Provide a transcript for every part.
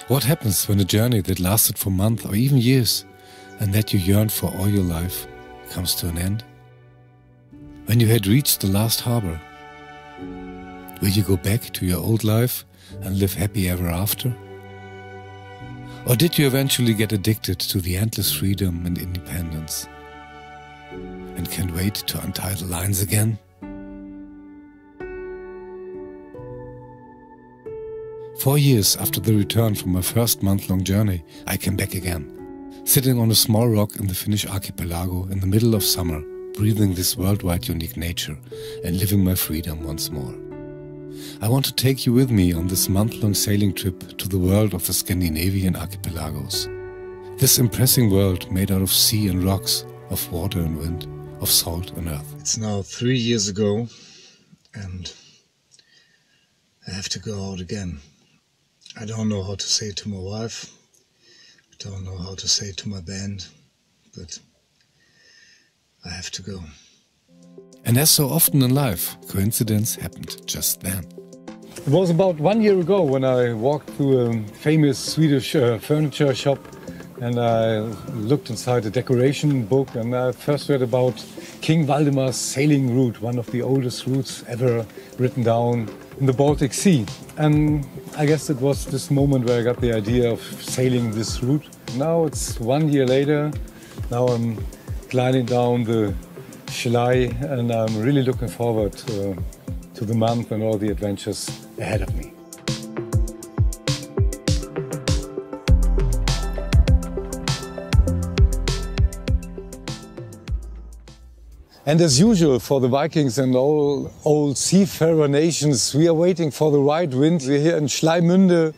What happens when a journey that lasted for months or even years and that you yearned for all your life comes to an end? When you had reached the last harbor, will you go back to your old life and live happy ever after? Or did you eventually get addicted to the endless freedom and independence and can't wait to untie the lines again? 4 years after the return from my first month-long journey, I came back again, sitting on a small rock in the Finnish archipelago in the middle of summer, breathing this worldwide unique nature and living my freedom once more. I want to take you with me on this month-long sailing trip to the world of the Scandinavian archipelagos. This impressive world made out of sea and rocks, of water and wind, of salt and earth. It's now 3 years ago and I have to go out again. I don't know how to say it to my wife, I don't know how to say it to my band, but I have to go. And as so often in life, coincidence happened just then. It was about 1 year ago when I walked through a famous Swedish furniture shop and I looked inside a decoration book and I first read about King Valdemar's sailing route, one of the oldest routes ever written down in the Baltic Sea. And I guess it was this moment where I got the idea of sailing this route. Now it's 1 year later, now I'm gliding down the Schlei and I'm really looking forward to the month and all the adventures ahead of me. And as usual for the Vikings and all old seafarer nations, we are waiting for the right wind. We're here in Schleimünde,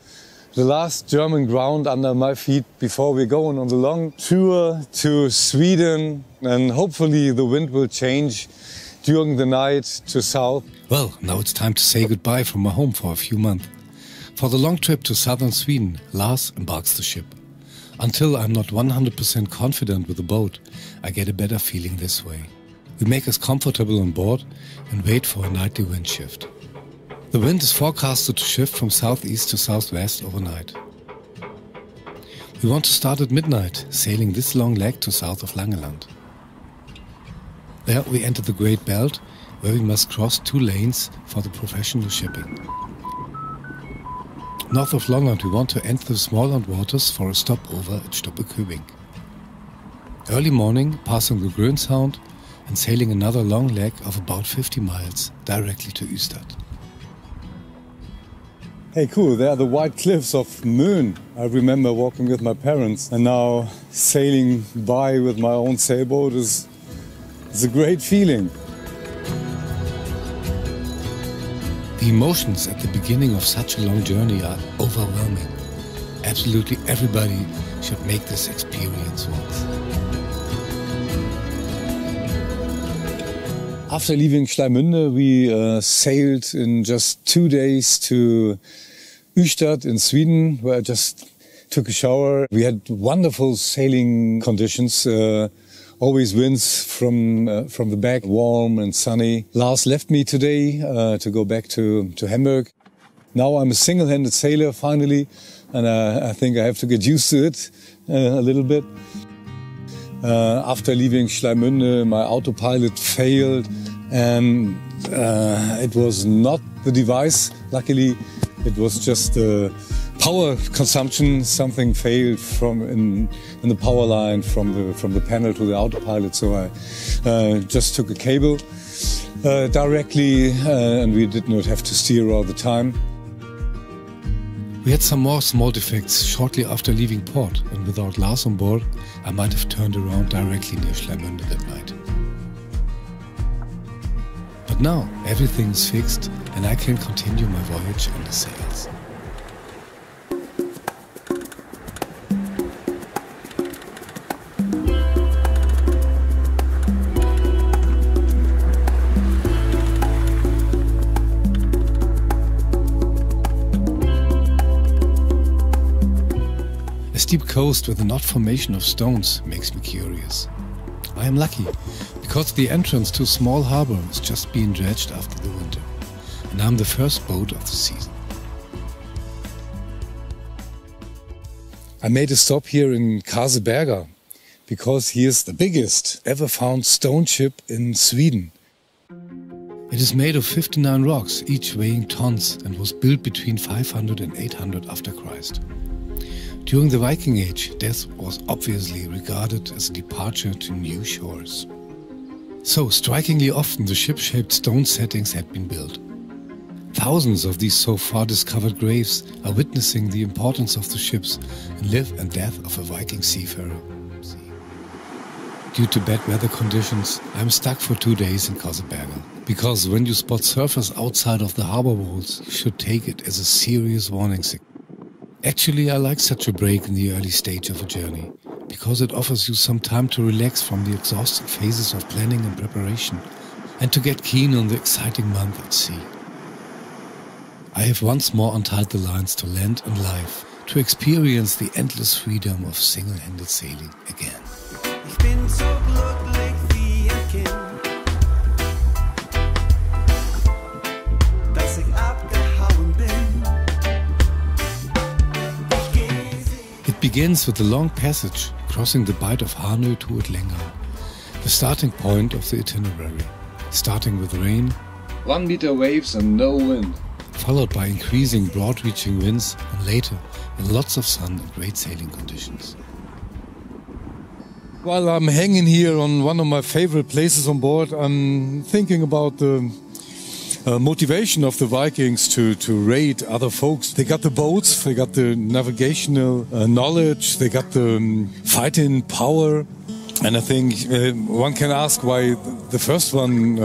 the last German ground under my feet before we're going on the long tour to Sweden. And hopefully the wind will change during the night to south. Well, now it's time to say goodbye from my home for a few months. For the long trip to southern Sweden, Lars embarks the ship. Until I'm not 100% confident with the boat, I get a better feeling this way. We make us comfortable on board and wait for a nightly wind shift. The wind is forecasted to shift from southeast to southwest overnight. We want to start at midnight, sailing this long leg to south of Langeland. There we enter the Great Belt, where we must cross 2 lanes for the professional shipping. North of Lolland we want to enter the Småland waters for a stopover at Stoppekøbing. Early morning, passing the Grön Sound and sailing another long leg of about 50 miles directly to Ystad. Hey, cool, there are the white cliffs of Mön. I remember walking with my parents and now sailing by with my own sailboat is a great feeling. The emotions at the beginning of such a long journey are overwhelming. Absolutely everybody should make this experience once. After leaving Schleimünde, we sailed in just 2 days to Ystad in Sweden, where I just took a shower. We had wonderful sailing conditions, always winds from the back, warm and sunny. Lars left me today to go back to Hamburg. Now I'm a single-handed sailor finally, and I think I have to get used to it a little bit. After leaving Schleimünde, my autopilot failed and it was not the device. Luckily, it was just power consumption. Something failed in the power line from the panel to the autopilot. So I just took a cable directly and we did not have to steer all the time. We had some more small defects shortly after leaving port, and without Lars on board, I might have turned around directly near Schleimünde that night. But now everything is fixed and I can continue my voyage under sails. A steep coast with an odd formation of stones makes me curious. I am lucky, because the entrance to a small harbour is just being dredged after the winter, and I'm the first boat of the season. I made a stop here in Archipelago because here's the biggest ever found stone ship in Sweden. It is made of 59 rocks, each weighing tons, and was built between 500 and 800 after Christ. During the Viking Age, death was obviously regarded as a departure to new shores. So, strikingly often, the ship-shaped stone settings had been built. Thousands of these so far discovered graves are witnessing the importance of the ships and life and death of a Viking seafarer. Due to bad weather conditions, I'm stuck for 2 days in Archipelago. Because when you spot surfers outside of the harbor walls, you should take it as a serious warning signal. Actually, I like such a break in the early stage of a journey, because it offers you some time to relax from the exhausting phases of planning and preparation, and to get keen on the exciting month at sea. I have once more untied the lines to land and life, to experience the endless freedom of single-handed sailing again. Ich bin so glücklich wie ein Kind, dass ich abgehauen bin. It begins with a long passage, crossing the bight of Hanö to Utlengan, the starting point of the itinerary, starting with rain, 1 meter waves and no wind. followed by increasing broad-reaching winds, and later with lots of sun and great sailing conditions. While I'm hanging here on one of my favorite places on board, I'm thinking about the motivation of the Vikings to raid other folks. They got the boats, they got the navigational knowledge, they got the fighting power. And I think one can ask why the first one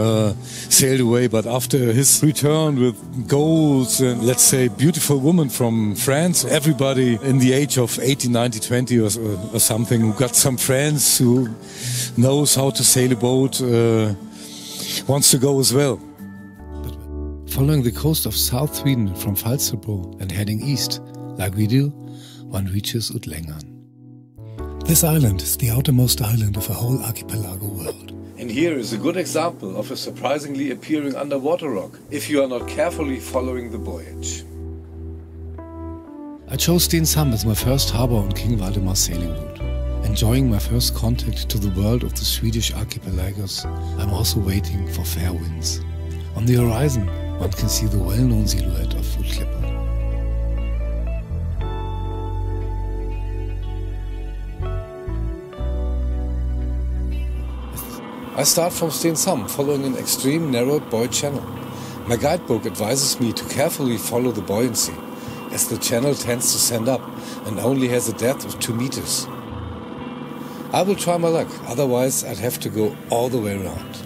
sailed away, but after his return with goals and, let's say, beautiful woman from France, everybody in the age of 18, 19, 20 or something, who got some friends, who knows how to sail a boat, wants to go as well. But following the coast of South Sweden from Falsterbo and heading east, like we do, one reaches Utlengan. This island is the outermost island of a whole archipelago world. And here is a good example of a surprisingly appearing underwater rock, if you are not carefully following the voyage. I chose Stenshamn as my first harbor on King Valdemar's sailing route. Enjoying my first contact to the world of the Swedish archipelagos, I'm also waiting for fair winds. On the horizon, one can see the well-known silhouette of Ullklippa. I start from Stenshamn, following an extreme narrowed buoy channel. My guidebook advises me to carefully follow the buoyancy, as the channel tends to send up and only has a depth of 2 meters. I will try my luck, otherwise I'd have to go all the way around.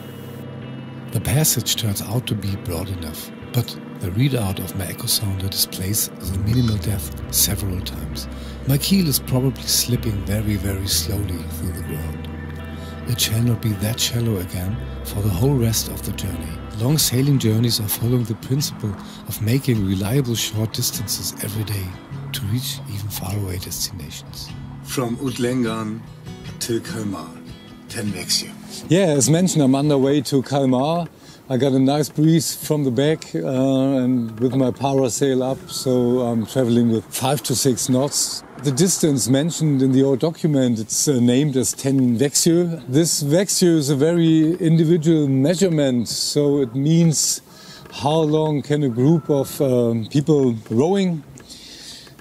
The passage turns out to be broad enough, but the readout of my echo sounder displays the minimal depth several times. My keel is probably slipping very, very slowly through the ground. It shall not be that shallow again for the whole rest of the journey. Long sailing journeys are following the principle of making reliable short distances every day to reach even faraway destinations. From Utlengan till Kalmar, 10 Vexio. Yeah, as mentioned, I'm underway to Kalmar. I got a nice breeze from the back and with my parasail up, so I'm traveling with 5 to 6 knots. The distance mentioned in the old document, it's named as 10 Vexio. This Vexio is a very individual measurement, so it means how long can a group of people rowing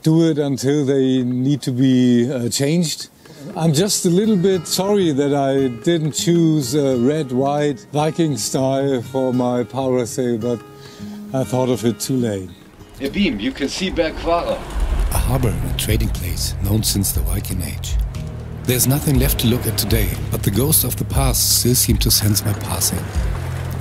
do it until they need to be changed. I'm just a little bit sorry that I didn't choose red, white, Viking style for my parasail, but I thought of it too late. A beam, you can see Bergvara. A harbor and trading place known since the Viking Age. There's nothing left to look at today, but the ghosts of the past still seem to sense my passing.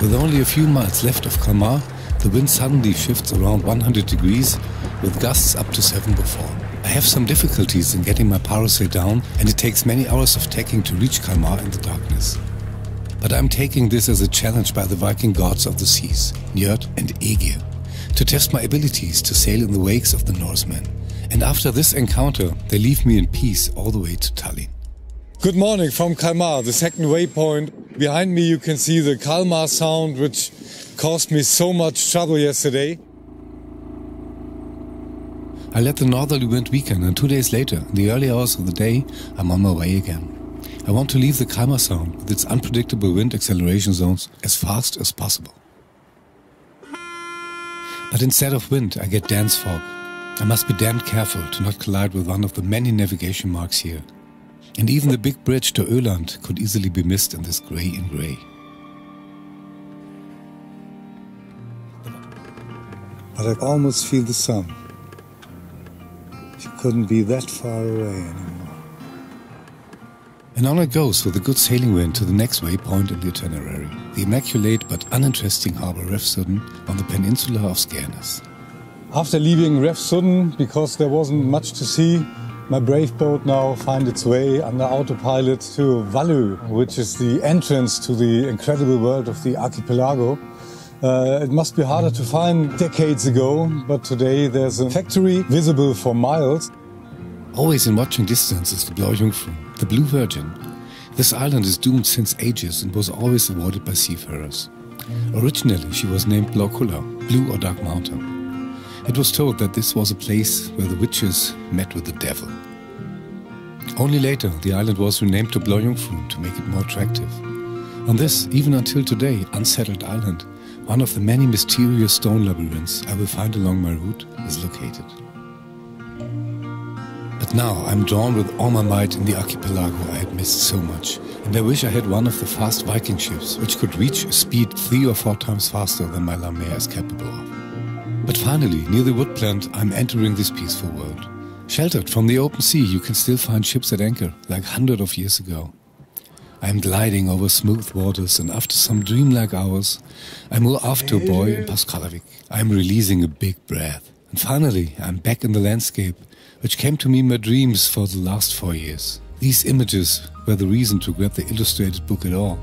With only a few miles left of Kalmar, the wind suddenly shifts around 100 degrees, with gusts up to 7 before. I have some difficulties in getting my parasail down, and it takes many hours of tacking to reach Kalmar in the darkness. But I'm taking this as a challenge by the Viking gods of the seas, Njord and Ægir, to test my abilities to sail in the wakes of the Norsemen. And after this encounter, they leave me in peace all the way to Tallinn. Good morning from Kalmar, the second waypoint. Behind me you can see the Kalmar Sound, which caused me so much trouble yesterday. I let the northerly wind weaken, and 2 days later, in the early hours of the day, I'm on my way again. I want to leave the Kalmar Sound with its unpredictable wind acceleration zones as fast as possible. But instead of wind, I get dense fog. I must be damned careful to not collide with one of the many navigation marks here. And even the big bridge to Åland could easily be missed in this grey in grey. But I almost feel the sun. She couldn't be that far away anymore. And on it goes with a good sailing wind to the next waypoint in the itinerary, the immaculate but uninteresting harbour Refsudden on the peninsula of Skernes. After leaving Refsudden, because there wasn't much to see, my brave boat now finds its way under autopilot to Vallø, which is the entrance to the incredible world of the archipelago. It must be harder to find decades ago, but today there's a factory visible for miles. Always in watching distance is the Blå Jungfru, the Blue Virgin. This island is doomed since ages and was always avoided by seafarers. Originally she was named Blåkulla, Blue or Dark Mountain. It was told that this was a place where the witches met with the devil. Only later the island was renamed to Blå Jungfru to make it more attractive. On this, even until today, unsettled island, one of the many mysterious stone labyrinths I will find along my route is located. But now I'm drawn with all my might in the archipelago I had missed so much, and I wish I had one of the fast Viking ships which could reach a speed 3 or 4 times faster than my La Mer is capable of. But finally, near the wood plant, I'm entering this peaceful world. Sheltered from the open sea, you can still find ships at anchor, like hundreds of years ago. I am gliding over smooth waters, and after some dreamlike hours, I moor off to a buoy in Paskalavik. I am releasing a big breath. And finally, I'm back in the landscape, which came to me in my dreams for the last 4 years. These images were the reason to grab the illustrated book at all,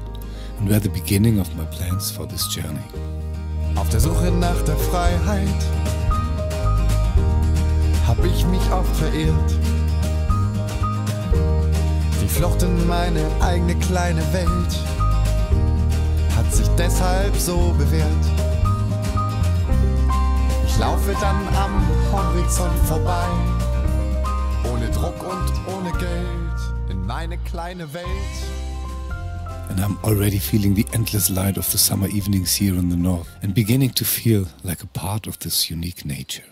and were the beginning of my plans for this journey. Auf der Suche nach der Freiheit hab ich mich oft verirrt. Die Flucht in meine eigene kleine Welt hat sich deshalb so bewährt. Ich laufe dann am Horizont vorbei, ohne Druck und ohne Geld, in meine kleine Welt. And I'm already feeling the endless light of the summer evenings here in the north, and beginning to feel like a part of this unique nature.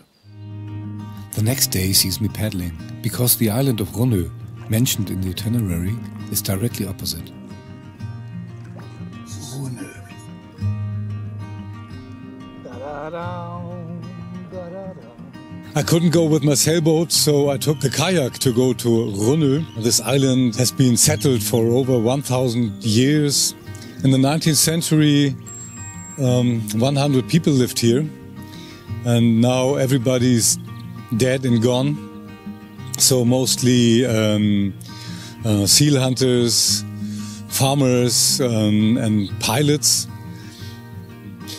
The next day sees me paddling, because the island of Rønø, mentioned in the itinerary, is directly opposite. I couldn't go with my sailboat, so I took the kayak to go to Rønø. This island has been settled for over 1,000 years. In the 19th century, 100 people lived here, and now everybody's dead and gone. So mostly seal hunters, farmers, and pilots.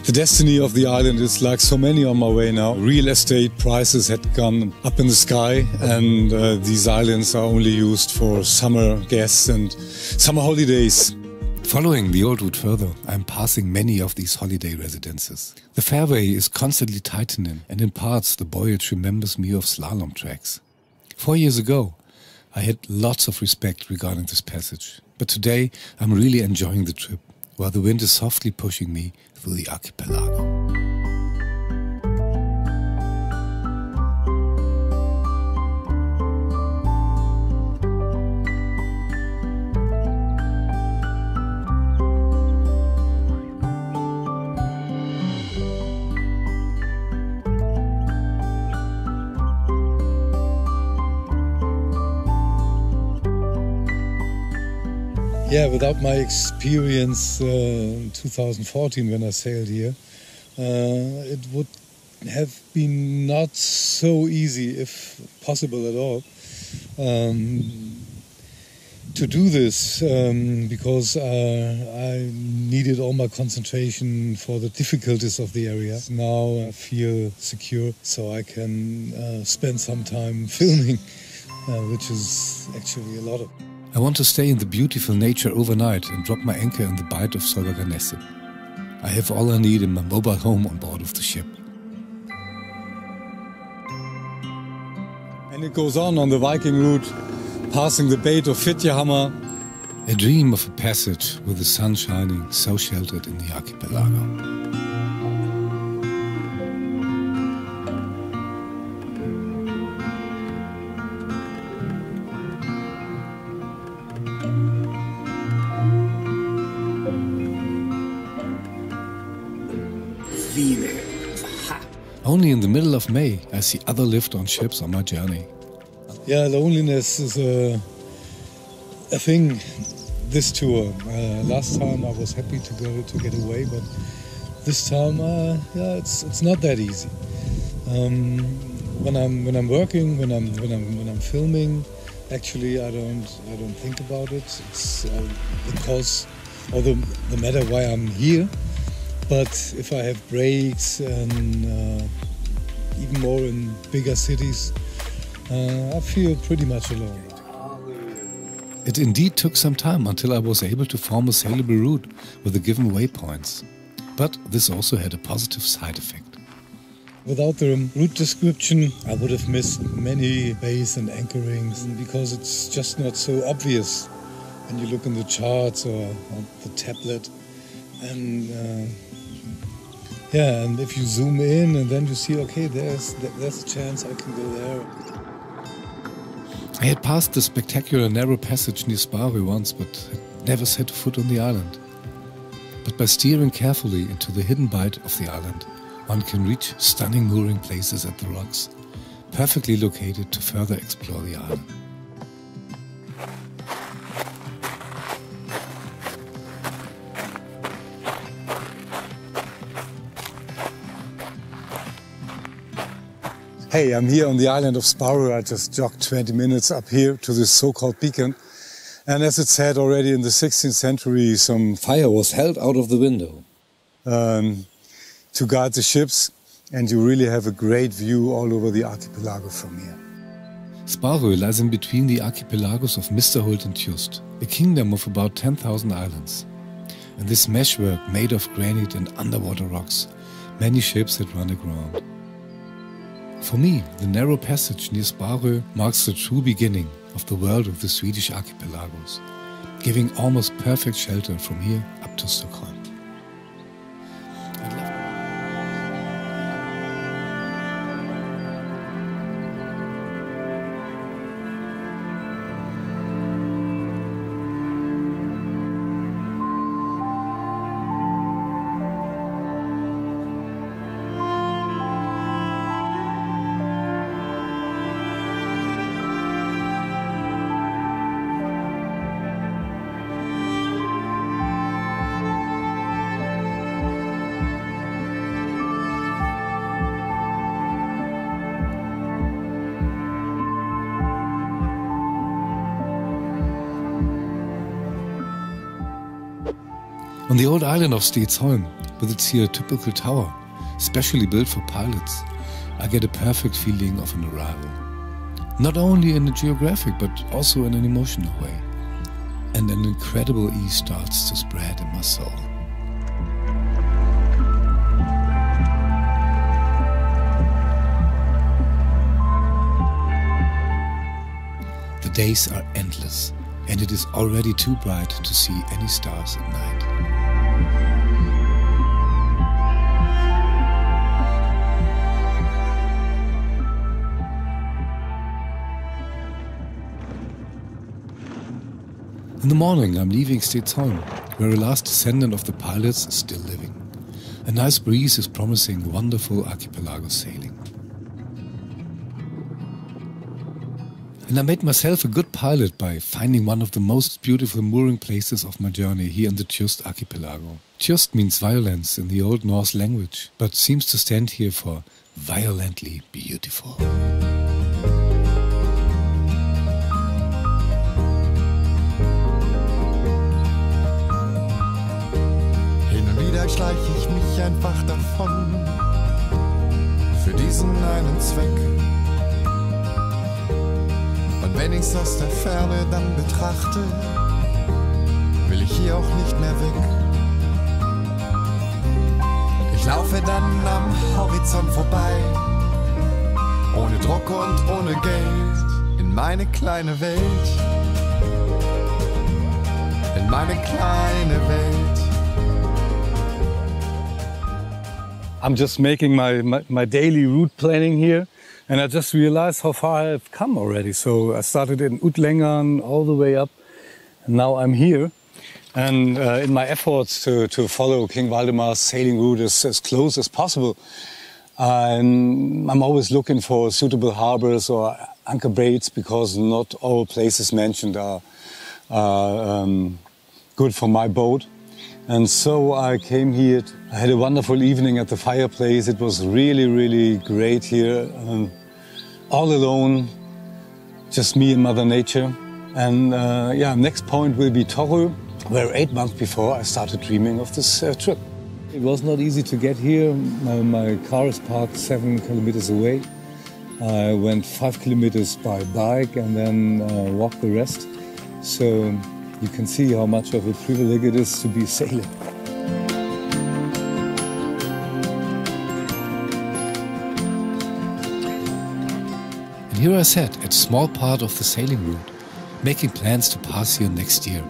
The destiny of the island is like so many on my way now. Real estate prices had gone up in the sky, and these islands are only used for summer guests and summer holidays. Following the old route further, I'm passing many of these holiday residences. The fairway is constantly tightening, and in parts the voyage remembers me of slalom tracks. 4 years ago, I had lots of respect regarding this passage, but today I'm really enjoying the trip, while the wind is softly pushing me through the archipelago. Yeah, without my experience in 2014 when I sailed here, it would have been not so easy, if possible at all, to do this because I needed all my concentration for the difficulties of the area. Now I feel secure, so I can spend some time filming, which is actually a lot of. I want to stay in the beautiful nature overnight and drop my anchor in the bight of Solberganesset. I have all I need in my mobile home on board of the ship. And it goes on the Viking route, passing the Bait of Fitjehammer. A dream of a passage with the sun shining, so sheltered in the archipelago. Only in the middle of May I see other lift-on ships on my journey. Yeah, loneliness is a thing this tour. Last time I was happy to get away, but this time, yeah, it's not that easy. When I'm working, when I'm filming, actually I don't think about it. It's the cause or the matter why I'm here. But if I have breaks and even more in bigger cities, I feel pretty much alone. It indeed took some time until I was able to form a sailable route with the given waypoints. But this also had a positive side effect. Without the route description, I would have missed many bays and anchorings because it's just not so obvious when you look in the charts or on the tablet. And yeah, and if you zoom in and then you see, okay, there's a chance I can go there. I had passed the spectacular narrow passage near Sparö once, but had never set foot on the island. But by steering carefully into the hidden bight of the island, one can reach stunning mooring places at the rocks, perfectly located to further explore the island. Hey, I'm here on the island of Sparö. I just jogged 20 minutes up here to this so-called beacon. And as it said already in the 16th century, some fire was held out of the window to guide the ships. And you really have a great view all over the archipelago from here. Sparö lies in between the archipelagos of Misterholt and Tjust, a kingdom of about 10,000 islands. And this meshwork made of granite and underwater rocks, many ships had run aground. For me, the narrow passage near Sparö marks the true beginning of the world of the Swedish archipelagos, giving almost perfect shelter from here up to Stockholm. On the old island of Stedsholm, with its here typical tower, specially built for pilots, I get a perfect feeling of an arrival. Not only in a geographic, but also in an emotional way. And an incredible ease starts to spread in my soul. The days are endless, and it is already too bright to see any stars at night. In the morning I'm leaving Stedsholm, where a last descendant of the pilots is still living. A nice breeze is promising wonderful archipelago sailing. And I made myself a good pilot by finding one of the most beautiful mooring places of my journey here in the Tjust archipelago. Tjust means violence in the Old Norse language, but seems to stand here for violently beautiful. Schleich ich mich einfach davon, für diesen einen Zweck. Und wenn ich's aus der Ferne dann betrachte, will ich hier auch nicht mehr weg. Ich laufe dann am Horizont vorbei, ohne Druck und ohne Geld. In meine kleine Welt. In meine kleine Welt. I'm just making my daily route planning here, and I just realized how far I've come already. So I started in Utlangan all the way up, and now I'm here. And in my efforts to follow King Valdemar's sailing route as close as possible, I'm always looking for suitable harbors or anchor baits, because not all places mentioned are good for my boat. And so I came here. I had a wonderful evening at the fireplace. It was really, really great here. All alone, just me and Mother Nature. And next point will be Torö, where 8 months before I started dreaming of this trip. It was not easy to get here. My car is parked 7 kilometers away. I went 5 kilometers by bike and then walked the rest. So you can see how much of a privilege it is to be sailing. And here I sat at a small part of the sailing route, making plans to pass here next year,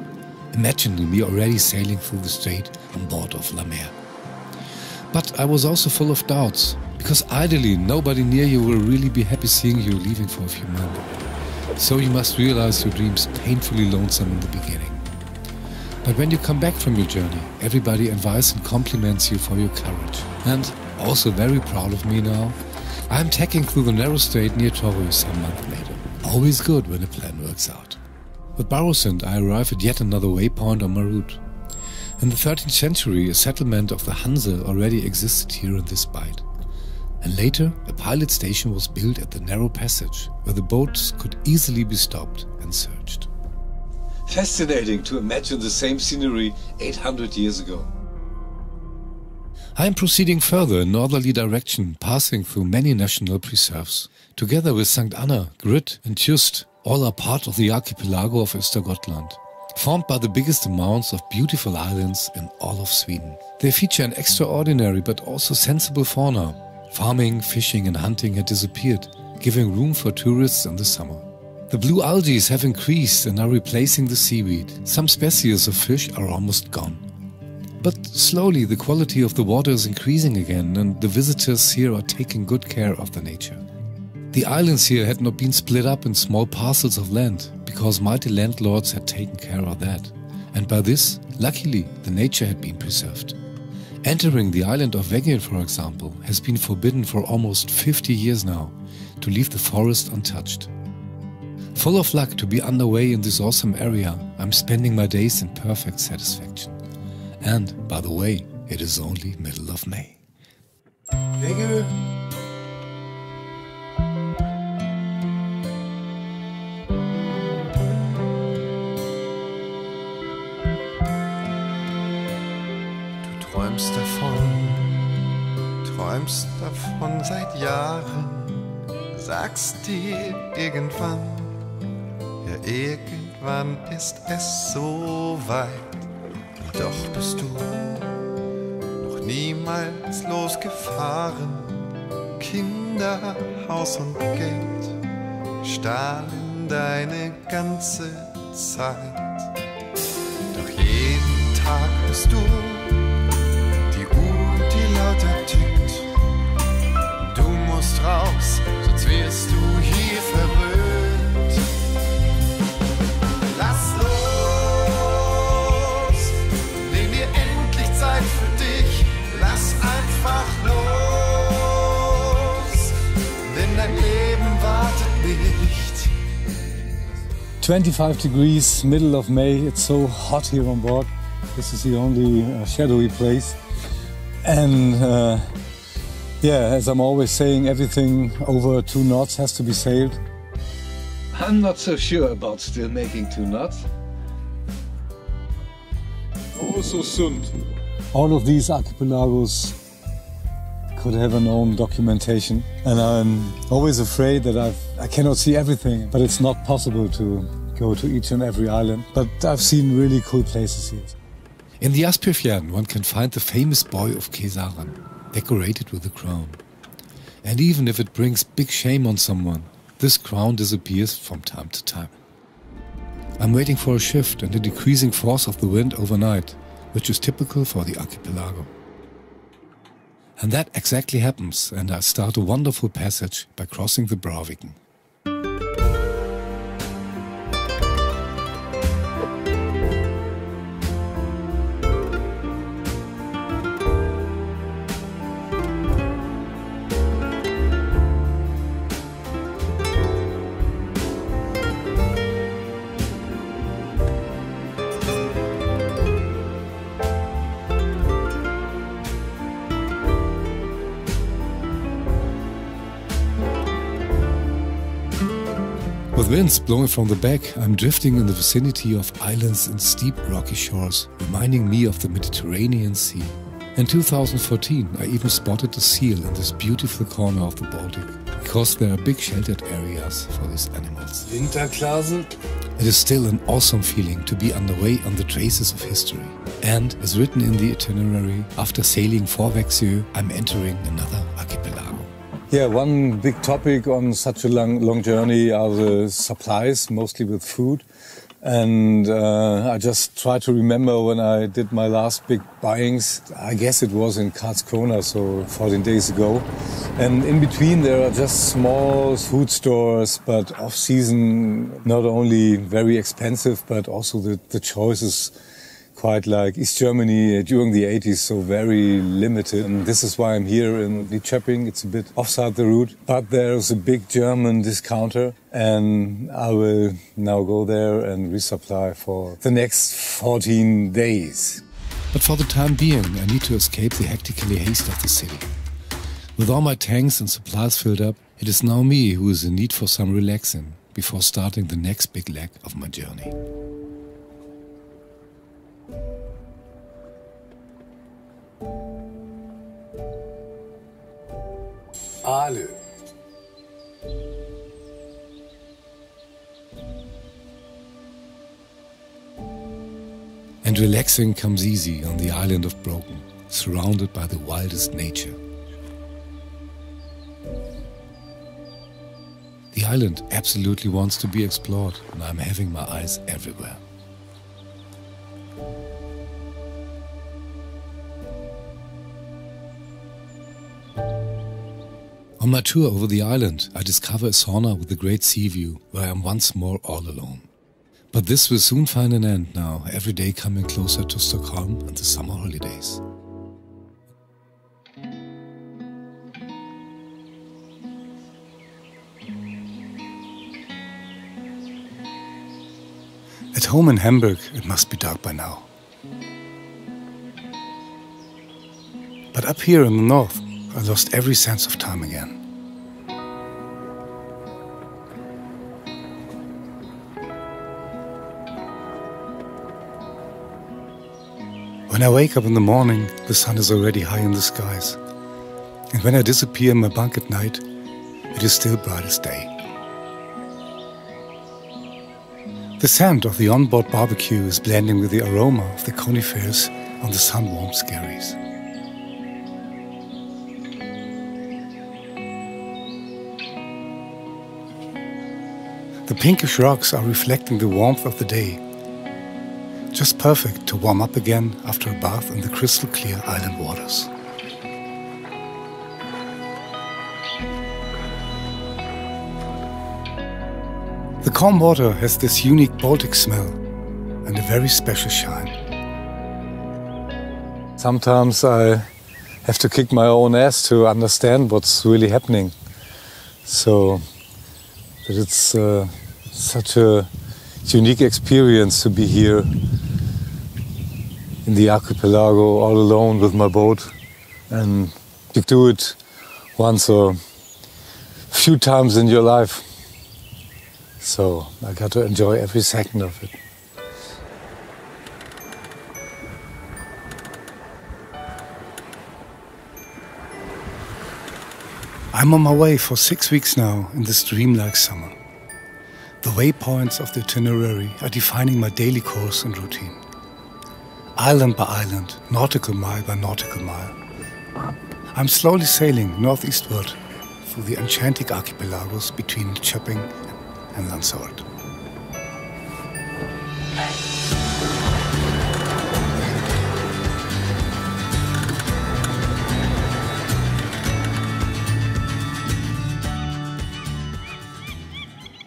imagining me already sailing through the strait on board of La Mer. But I was also full of doubts, because ideally nobody near you will really be happy seeing you leaving for a few months. So you must realize your dream's painfully lonesome in the beginning. But when you come back from your journey, everybody advises and compliments you for your courage. And, also very proud of me now, I'm tacking through the narrow strait near Torö some month later. Always good when a plan works out. With Barosund, I arrive at yet another waypoint on my route. In the 13th century, a settlement of the Hanse already existed here in this bight. And later, a pilot station was built at the narrow passage, where the boats could easily be stopped and searched. Fascinating to imagine the same scenery 800 years ago. I am proceeding further in northerly direction, passing through many national preserves. Together with St. Anna, Gryt and Tjust, all are part of the archipelago of Gotland, formed by the biggest amounts of beautiful islands in all of Sweden. They feature an extraordinary but also sensible fauna. Farming, fishing and hunting had disappeared, giving room for tourists in the summer. The blue algae have increased and are replacing the seaweed. Some species of fish are almost gone. But slowly the quality of the water is increasing again, and the visitors here are taking good care of the nature. The islands here had not been split up in small parcels of land, because mighty landlords had taken care of that. And by this, luckily, the nature had been preserved. Entering the island of VIKING, for example, has been forbidden for almost 50 years now, to leave the forest untouched. Full of luck to be underway in this awesome area, I'm spending my days in perfect satisfaction. And, by the way, it is only middle of May. Vigor. Träumst davon seit Jahren, sagst dir irgendwann, ja irgendwann ist es so weit. Und doch bist du noch niemals losgefahren. Kinder, Haus und Geld stahlen deine ganze Zeit. Doch jeden Tag bist du lauter tickt. Du musst raus, sonst wirst du hier verwöhnt. Lass los, nimm dir endlich Zeit für dich. Lass einfach los, denn dein Leben wartet nicht. 25 degrees, middle of May. It's so hot here on board. This is the only shadowy place. And as I'm always saying, everything over 2 knots has to be sailed. I'm not so sure about still making 2 knots. Oh, so soon. All of these archipelagos could have an own documentation. And I'm always afraid that I cannot see everything, but it's not possible to go to each and every island. But I've seen really cool places here. In the Aspirfjärden one can find the famous buoy of Kesaran, decorated with a crown. And even if it brings big shame on someone, this crown disappears from time to time. I'm waiting for a shift and a decreasing force of the wind overnight, which is typical for the archipelago. And that exactly happens, and I start a wonderful passage by crossing the Viking. With winds blowing from the back, I'm drifting in the vicinity of islands and steep rocky shores, reminding me of the Mediterranean Sea. In 2014, I even spotted a seal in this beautiful corner of the Baltic, because there are big sheltered areas for these animals. Winterklasen. It is still an awesome feeling to be underway on the traces of history. And, as written in the itinerary, after sailing 4 Växjö, I'm entering another archipelago. Yeah, one big topic on such a long journey are the supplies, mostly with food. And I just try to remember when I did my last big buyings. I guess it was in Karlskrona, so 14 days ago. And in between there are just small food stores, but off-season not only very expensive, but also the choices quite like East Germany during the 80s, so very limited. And this is why I'm here in Lidköping. It's a bit offside the route, but there's a big German discounter, and I will now go there and resupply for the next 14 days. But for the time being, I need to escape the hectically haste of the city. With all my tanks and supplies filled up, it is now me who is in need for some relaxing before starting the next big leg of my journey. Aale. And relaxing comes easy on the island of Broken, surrounded by the wildest nature. The island absolutely wants to be explored, and I'm having my eyes everywhere. On my tour over the island, I discover a sauna with a great sea view, where I am once more all alone. But this will soon find an end now, every day coming closer to Stockholm and the summer holidays. At home in Hamburg, it must be dark by now. But up here in the north, I lost every sense of time again. When I wake up in the morning, the sun is already high in the skies. And when I disappear in my bunk at night, it is still bright as day. The scent of the onboard barbecue is blending with the aroma of the conifers on the sun-warmed skerries. The pinkish rocks are reflecting the warmth of the day, just perfect to warm up again after a bath in the crystal clear island waters. The calm water has this unique Baltic smell and a very special shine. Sometimes I have to kick my own ass to understand what's really happening. So that it's such a unique experience to be here in the archipelago all alone with my boat. And you do it once or a few times in your life. So I got to enjoy every second of it. I'm on my way for 6 weeks now in this dreamlike summer. The waypoints of the itinerary are defining my daily course and routine. Island by island, nautical mile by nautical mile. I'm slowly sailing northeastward through the enchanting archipelagos between Köping and Lanzarote.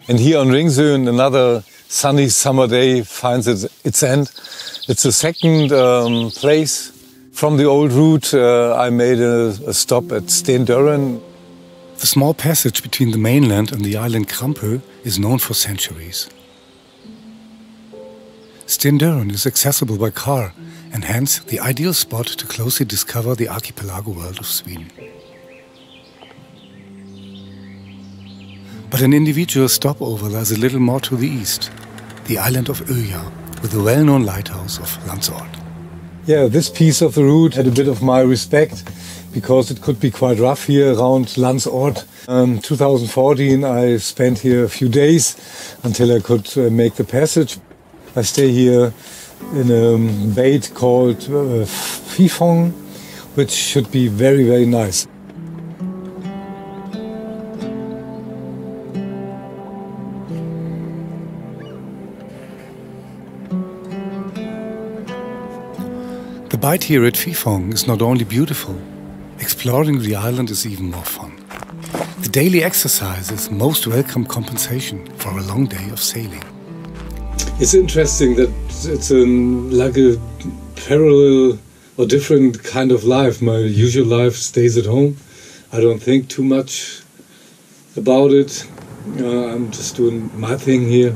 And here on Ringsøen, another sunny summer day finds its end. It's the second place from the old route. I made a stop at Steenduren. The small passage between the mainland and the island Krampö is known for centuries. Steenduren is accessible by car and hence the ideal spot to closely discover the archipelago world of Sweden. But an individual stopover lies a little more to the east, the island of Öja, with the well-known lighthouse of Lanzarote. Yeah, this piece of the route had a bit of my respect because it could be quite rough here around Lanzarote. 2014 I spent here a few days until I could make the passage. I stay here in a bait called Fifong, which should be very, very nice. The bite here at Fifong is not only beautiful, exploring the island is even more fun. The daily exercise is most welcome compensation for a long day of sailing. It's interesting that it's like a parallel or different kind of life. My usual life stays at home. I don't think too much about it. I'm just doing my thing here.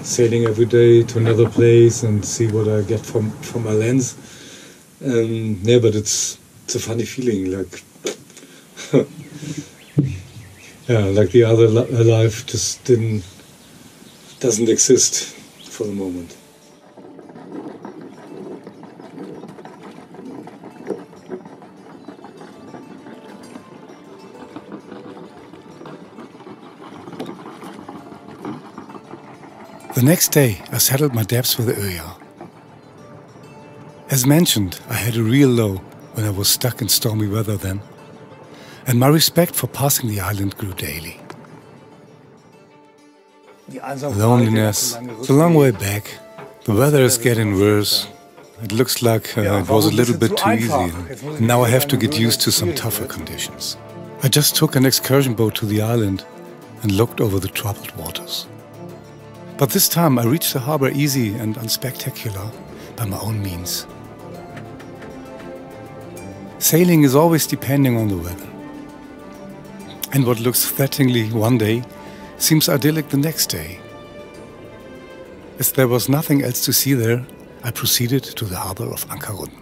Sailing every day to another place and see what I get from my lens. Yeah, but it's a funny feeling, like yeah, like the other life just doesn't exist for the moment. The next day, I settled my debts with Öja. As mentioned, I had a real low when I was stuck in stormy weather then, and my respect for passing the island grew daily. Loneliness, it's a long way back. The weather is getting worse. It looks like it was a little bit too easy, and now I have to get used to some tougher conditions. I just took an excursion boat to the island and looked over the troubled waters. But this time I reached the harbor easy and unspectacular by my own means. Sailing is always depending on the weather. And what looks threateningly one day seems idyllic the next day. As there was nothing else to see there, I proceeded to the harbor of Ankerudden.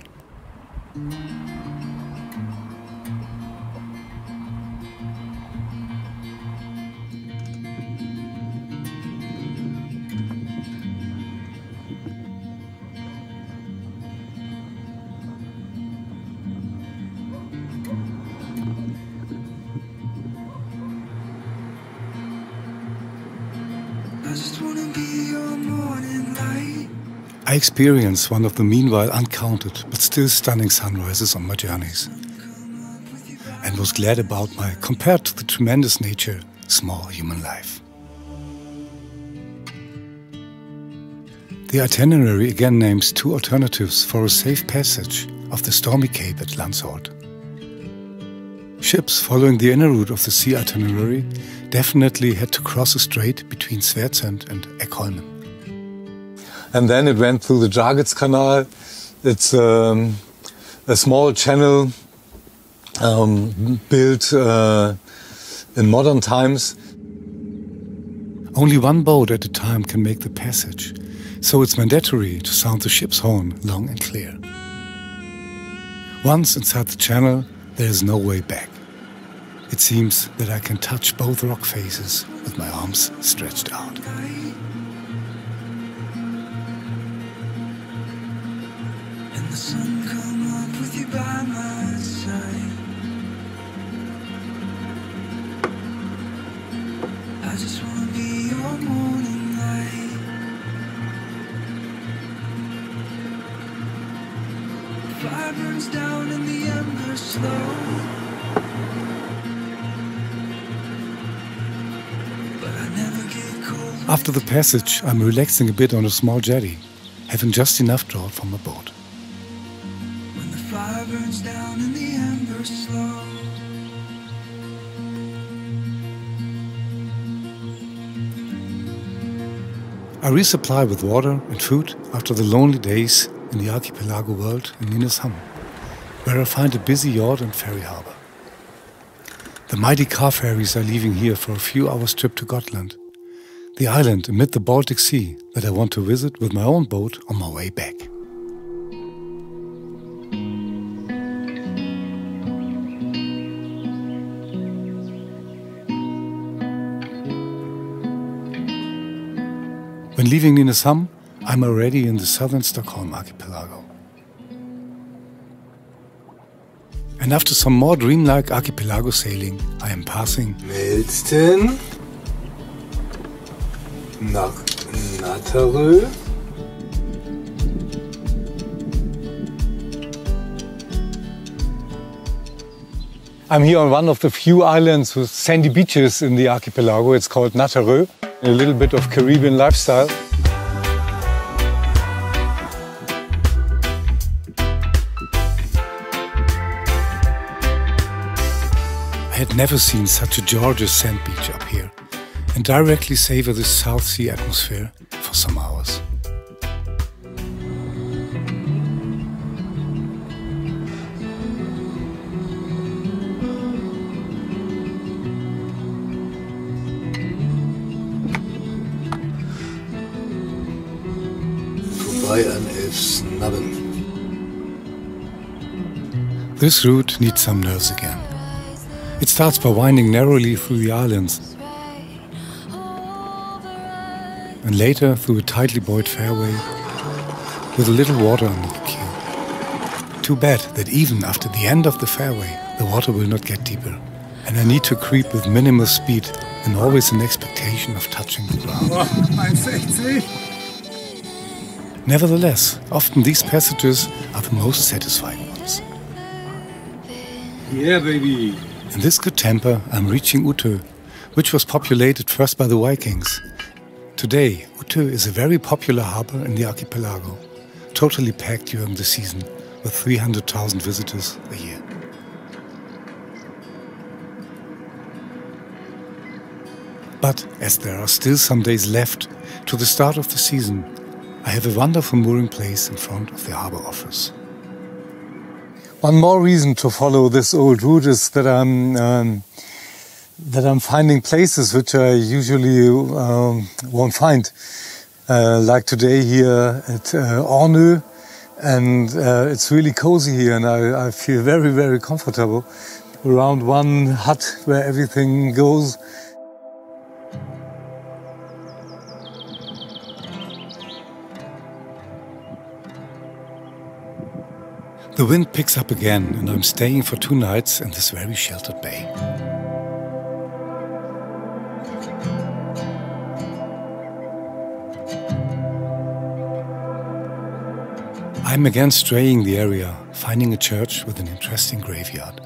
I experienced one of the meanwhile uncounted but still stunning sunrises on my journeys, and was glad about my, compared to the tremendous nature, small human life. The itinerary again names two alternatives for a safe passage of the stormy cape at Lanzarote. Ships following the inner route of the sea itinerary definitely had to cross a strait between Sverdsund and Ekholmen. And then it went through the Jargets Canal. It's a small channel built in modern times. Only one boat at a time can make the passage, so it's mandatory to sound the ship's horn long and clear. Once inside the channel, there is no way back. It seems that I can touch both rock faces with my arms stretched out. And the sun come up with you by my side. I just wanna be your morning light. Fire burns down and the embers slow. After the passage, I'm relaxing a bit on a small jetty, having just enough draught from a boat. When the fire burns down and the embers slow, I resupply with water and food after the lonely days in the archipelago world in Nynäshamn, where I find a busy yacht and ferry harbour. The mighty car ferries are leaving here for a few hours trip to Gotland, the island amid the Baltic Sea that I want to visit with my own boat on my way back. When leaving Nynäshamn, I'm already in the southern Stockholm archipelago. And after some more dreamlike archipelago sailing, I am passing Melsten nach Natterö. I'm here on one of the few islands with sandy beaches in the archipelago. It's called Natterö. A little bit of Caribbean lifestyle. I had never seen such a gorgeous sand beach up here and directly savor this South Sea atmosphere for some hours. Vorbei an Elfsnabben. This route needs some nerves again. It starts by winding narrowly through the islands and later through a tightly buoyed fairway with a little water under the keel. Too bad that even after the end of the fairway, the water will not get deeper, and I need to creep with minimal speed and always an expectation of touching the ground. 160. Nevertheless, often these passages are the most satisfying ones. Yeah, baby. In this good temper, I'm reaching Utö, which was populated first by the Vikings. Today, Utö is a very popular harbour in the archipelago, totally packed during the season, with 300,000 visitors a year. But as there are still some days left to the start of the season, I have a wonderful mooring place in front of the harbour office. One more reason to follow this old route is that I'm finding places which I usually won't find. Like today here at Ånö, and it's really cozy here, and I feel very, very comfortable around one hut where everything goes. The wind picks up again, and I'm staying for 2 nights in this very sheltered bay. I'm again straying the area, finding a church with an interesting graveyard.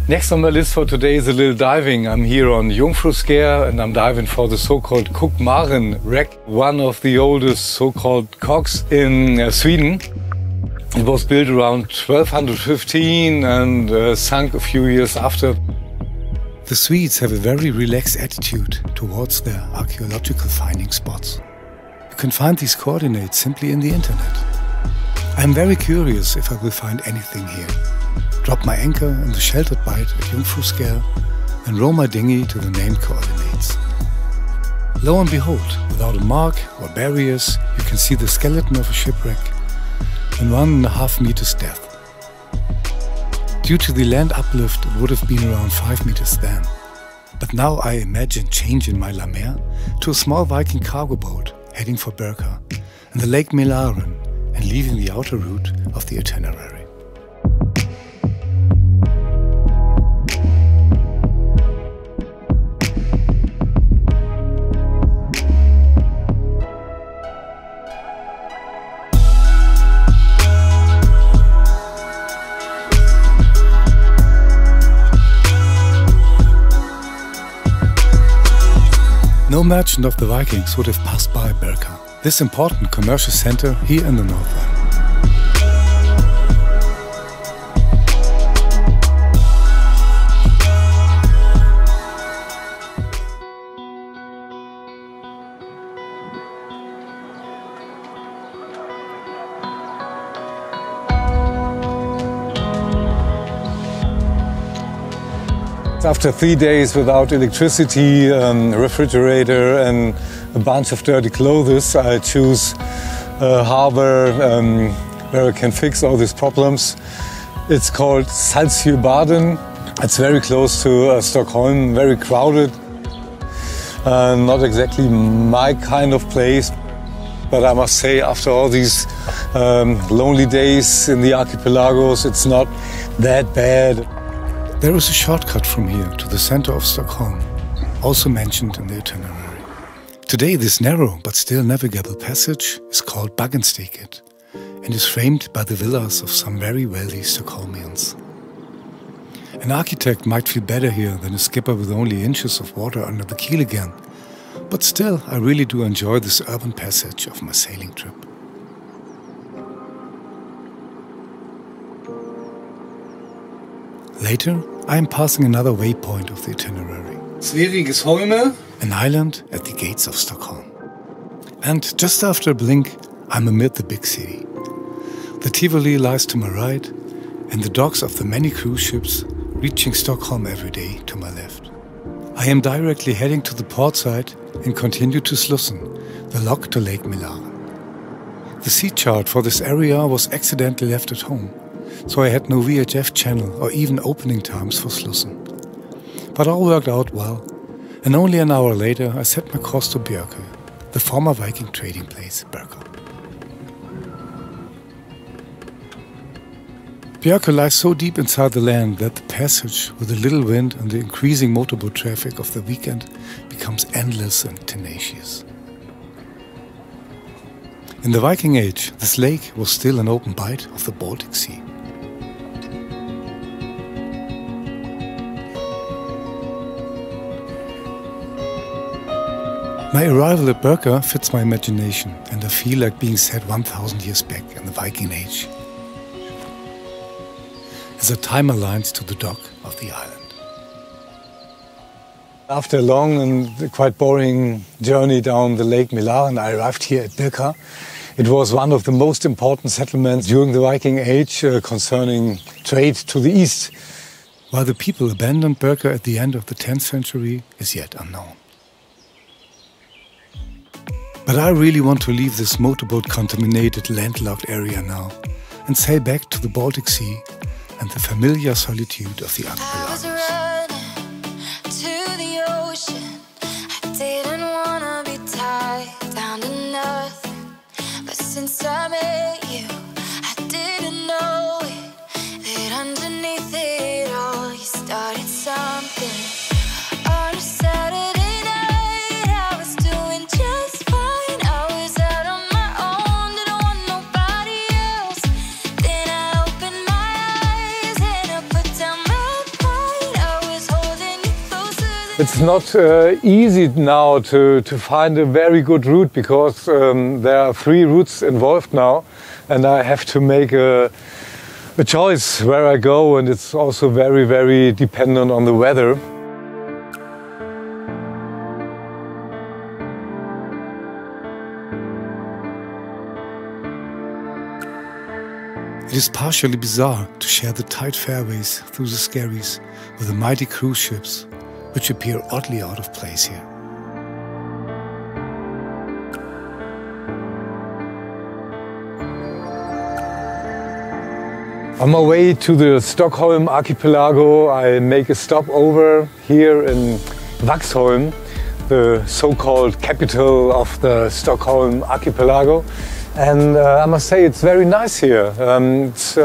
Next on my list for today is a little diving. I'm here on Jungfruskär and I'm diving for the so-called Kokmaren wreck, one of the oldest so-called cocks in Sweden. It was built around 1215 and sunk a few years after. The Swedes have a very relaxed attitude towards their archaeological finding spots. You can find these coordinates simply in the internet. I'm very curious if I will find anything here. Drop my anchor in the sheltered bight at Jungfruskär and row my dinghy to the named coordinates. Lo and behold, without a mark or barriers, you can see the skeleton of a shipwreck in 1.5 meters depth. Due to the land uplift, it would have been around 5 meters then. But now I imagine changing my La Mer to a small Viking cargo boat heading for Berka and the Lake Mälaren, and leaving the outer route of the itinerary. No merchant of the Vikings would have passed by Berka, this important commercial center here in the Northland. After 3 days without electricity, refrigerator and a bunch of dirty clothes, I choose a harbor where I can fix all these problems. It's called Saltsjöbaden. It's very close to Stockholm, very crowded. Not exactly my kind of place, but I must say after all these lonely days in the archipelagos, it's not that bad. There is a shortcut from here to the center of Stockholm, also mentioned in the itinerary. Today this narrow but still navigable passage is called Baggenstiget and is framed by the villas of some very wealthy Stockholmians. An architect might feel better here than a skipper with only inches of water under the keel again, but still I really do enjoy this urban passage of my sailing trip. Later, I am passing another waypoint of the itinerary. Sverigesholme, an island at the gates of Stockholm. And just after a blink, I'm amid the big city. The Tivoli lies to my right, and the docks of the many cruise ships reaching Stockholm every day to my left. I am directly heading to the port side and continue to Slussen, the lock to Lake Mälaren. The sea chart for this area was accidentally left at home, so I had no VHF channel or even opening times for Slussen. But all worked out well, and only an hour later I set my course to Björkö, the former Viking trading place Berka. Björkö lies so deep inside the land that the passage, with a little wind and the increasing motorboat traffic of the weekend, becomes endless and tenacious. In the Viking Age, this lake was still an open bight of the Baltic Sea. My arrival at Berka fits my imagination, and I feel like being set 1000 years back in the Viking Age, as a timer lines to the dock of the island. After a long and quite boring journey down the Lake Mälaren, I arrived here at Berka. It was one of the most important settlements during the Viking Age concerning trade to the east. Why the people abandoned Berka at the end of the 10th century is yet unknown. But I really want to leave this motorboat-contaminated landlocked area now and sail back to the Baltic Sea and the familiar solitude of the archipelagos. Since I met you, I didn't know it, that underneath it all you started something. On a Saturday night, I was doing just fine. I was out on my own, didn't want nobody else. Then I opened my eyes and I put down my pride. I was holding you closer. It's not easy now to find a very good route, because there are 3 routes involved now, and I have to make a choice where I go, and it's also very, very dependent on the weather. It is partially bizarre to share the tight fairways through the skerries with the mighty cruise ships, which appear oddly out of place here. On my way to the Stockholm archipelago, I make a stop over here in Vaxholm, the so-called capital of the Stockholm archipelago. And I must say it's very nice here. It's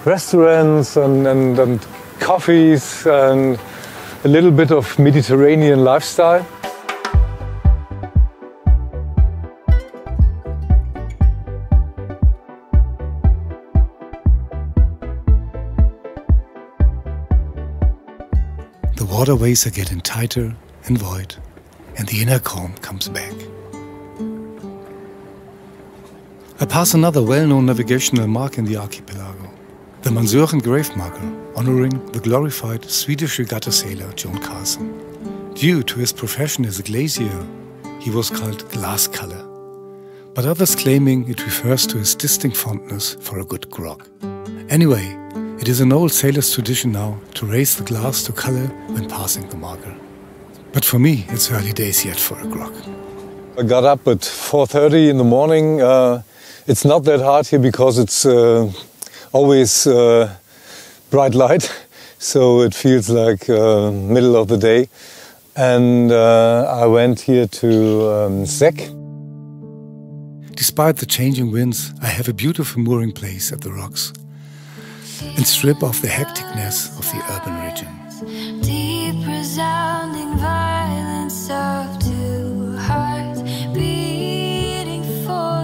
restaurants and coffees and a little bit of Mediterranean lifestyle. The waterways are getting tighter and wide, and the inner calm comes back. I pass another well-known navigational mark in the archipelago, the Mansören grave marker, honoring the glorified Swedish regatta sailor John Carson. Due to his profession as a glazier, he was called Glaskalle, but others claiming it refers to his distinct fondness for a good grog. Anyway, it is an old sailor's tradition now to raise the glass to Kalle when passing the marker. But for me, it's early days yet for a grog. I got up at 4:30 in the morning. It's not that hard here because it's always bright light, so it feels like middle of the day. And I went here to Säck. Despite the changing winds, I have a beautiful mooring place at the rocks and strip off the hecticness of the urban region. Deep resounding violence of two hearts beating for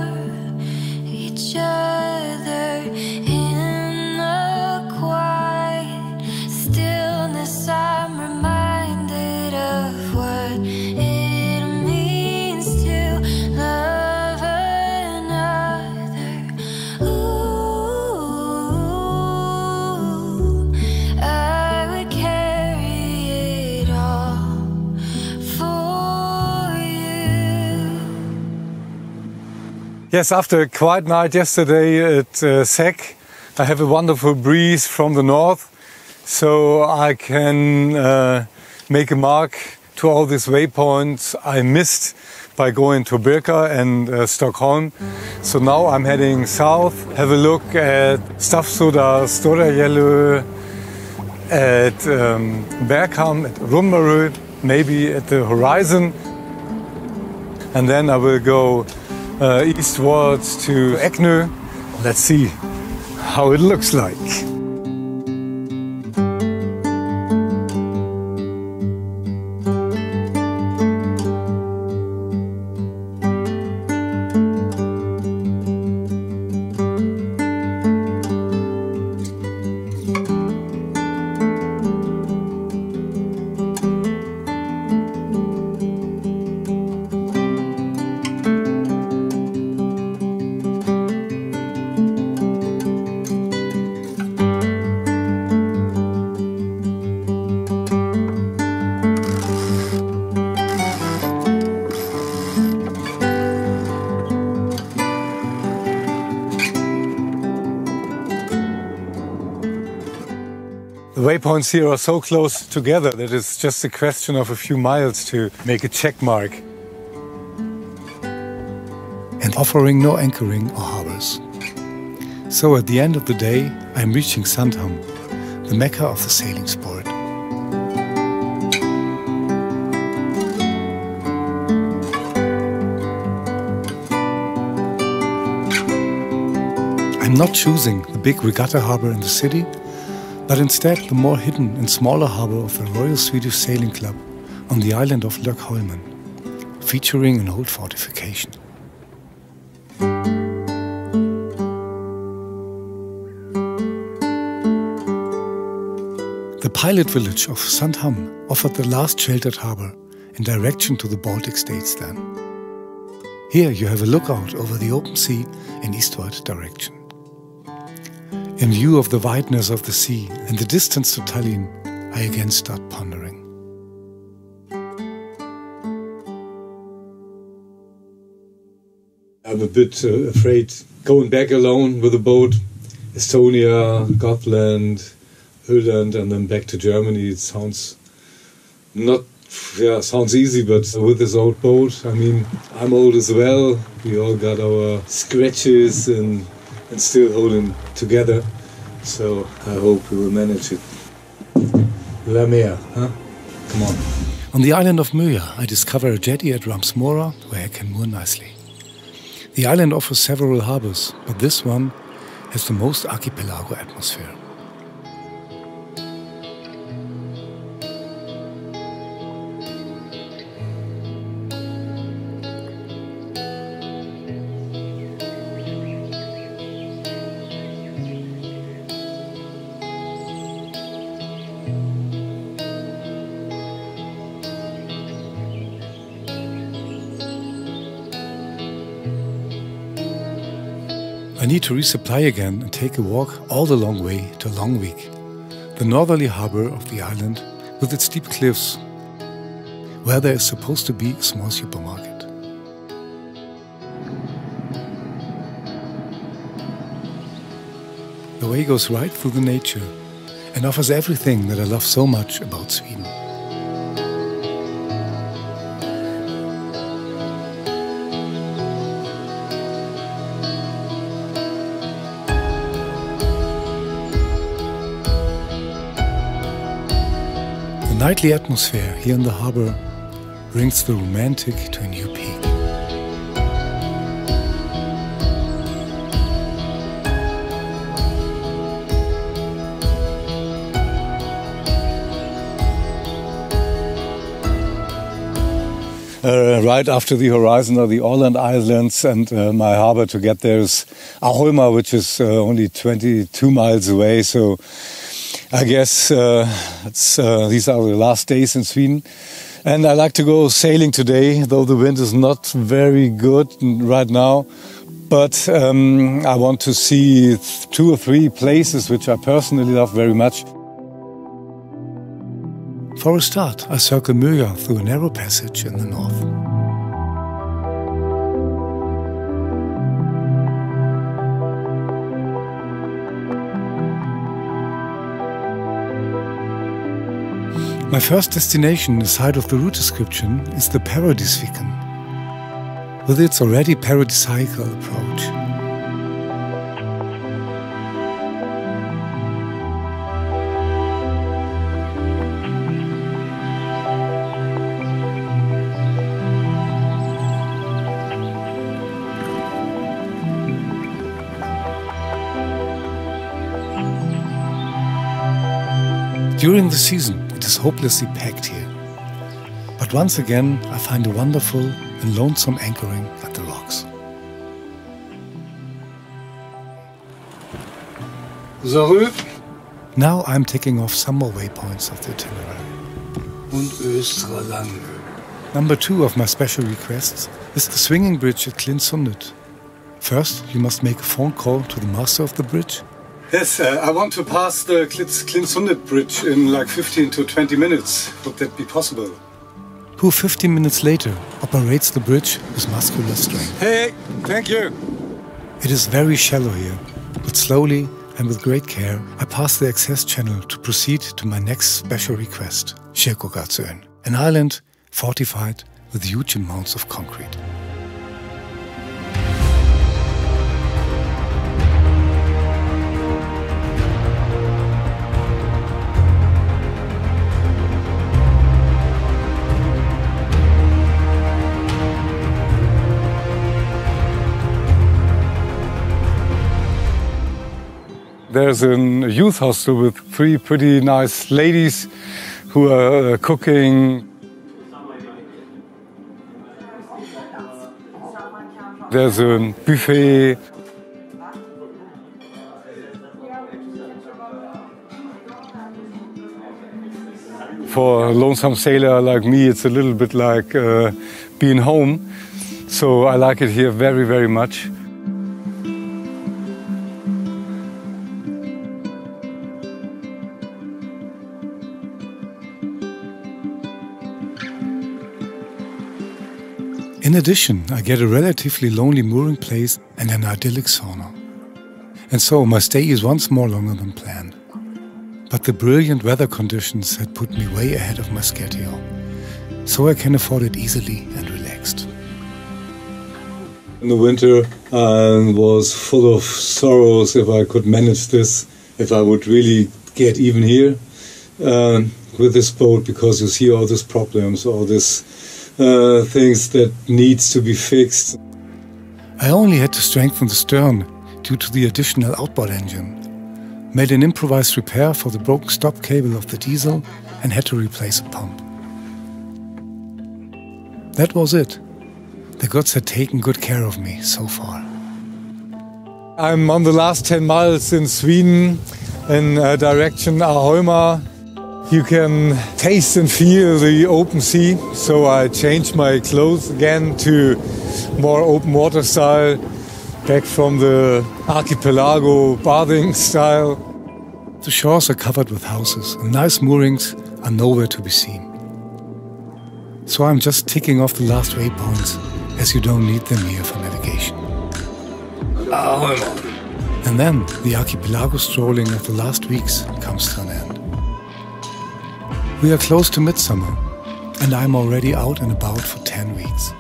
each other in the quiet stillness. I'm reminded of what it means to love another. Ooh, I would carry it all for you. Yes, after a quiet night yesterday at Säck, I have a wonderful breeze from the north, so I can make a mark to all these waypoints I missed by going to Birka and Stockholm. So now I'm heading south, have a look at Stafsudar, Storajälö, at Bergham, at Rummarö, maybe at the horizon. And then I will go eastwards to Eknö. Let's see how it looks like. The waypoints here are so close together that it's just a question of a few miles to make a check mark. And offering no anchoring or harbors. So at the end of the day, I'm reaching Sandhamn, the mecca of the sailing sport. I'm not choosing the big regatta harbor in the city, but instead the more hidden and smaller harbor of the Royal Swedish Sailing Club on the island of Lökholmen, featuring an old fortification. The pilot village of Sandhamn offered the last sheltered harbor in direction to the Baltic states then. Here you have a lookout over the open sea in eastward direction. In view of the wideness of the sea and the distance to Tallinn, I again start pondering. I'm a bit afraid going back alone with a boat. Estonia, Gotland, Åland, and then back to Germany. It sounds sounds easy, but with this old boat, I mean, I'm old as well. We all got our scratches and still holding together. So I hope we will manage it. La mer, huh? Come on. On the island of Möja, I discover a jetty at Ramsmora where I can moor nicely. The island offers several harbours, but this one has the most archipelago atmosphere. I need to resupply again and take a walk all the long way to Longvik, the northerly harbour of the island with its steep cliffs, where there is supposed to be a small supermarket. The way goes right through the nature and offers everything that I love so much about Sweden. The nightly atmosphere here in the harbour brings the romantic to a new peak. Right after the horizon are the Åland Islands, and my harbour to get there is Archipelago, which is only 22 miles away. So I guess these are the last days in Sweden. And I like to go sailing today, though the wind is not very good right now. But I want to see 2 or 3 places which I personally love very much. For a start, I circle Möja through a narrow passage in the north. My first destination, aside of the route description, is the Paradisviken, with its already paradisiacal approach. During the season, it is hopelessly packed here. But once again, I find a wonderful and lonesome anchoring at the rocks. Sorry. Now I'm ticking off some more waypoints of the itinerary. Und Östraland. Number 2 of my special requests is the swinging bridge at Klintsundet. First, you must make a phone call to the master of the bridge. Yes, I want to pass the Klintsundet bridge in like 15 to 20 minutes. Would that be possible? Who 15 minutes later operates the bridge with muscular strength. Hey, thank you. It is very shallow here, but slowly and with great care, I pass the access channel to proceed to my next special request, Kirkågardsön, an island fortified with huge amounts of concrete. There's a youth hostel with 3 pretty nice ladies who are cooking. There's a buffet. For a lonesome sailor like me, it's a little bit like being home. So I like it here very, very much. In addition, I get a relatively lonely mooring place and an idyllic sauna. And so my stay is once more longer than planned. But the brilliant weather conditions had put me way ahead of my schedule, so I can afford it easily and relaxed. In the winter, I was full of sorrows if I could manage this, if I would really get even here. with this boat because you see all these problems, all these things that needs to be fixed. I only had to strengthen the stern due to the additional outboard engine, made an improvised repair for the broken stop cable of the diesel and had to replace a pump. That was it. The gods had taken good care of me so far. I'm on the last 10 miles in Sweden in direction Arholma. You can taste and feel the open sea, so I changed my clothes again to more open water style, back from the archipelago bathing style. The shores are covered with houses and nice moorings are nowhere to be seen. So I'm just ticking off the last waypoints, as you don't need them here for navigation. And then the archipelago strolling of the last weeks comes to an end. We are close to midsummer, and I'm already out and about for 10 weeks.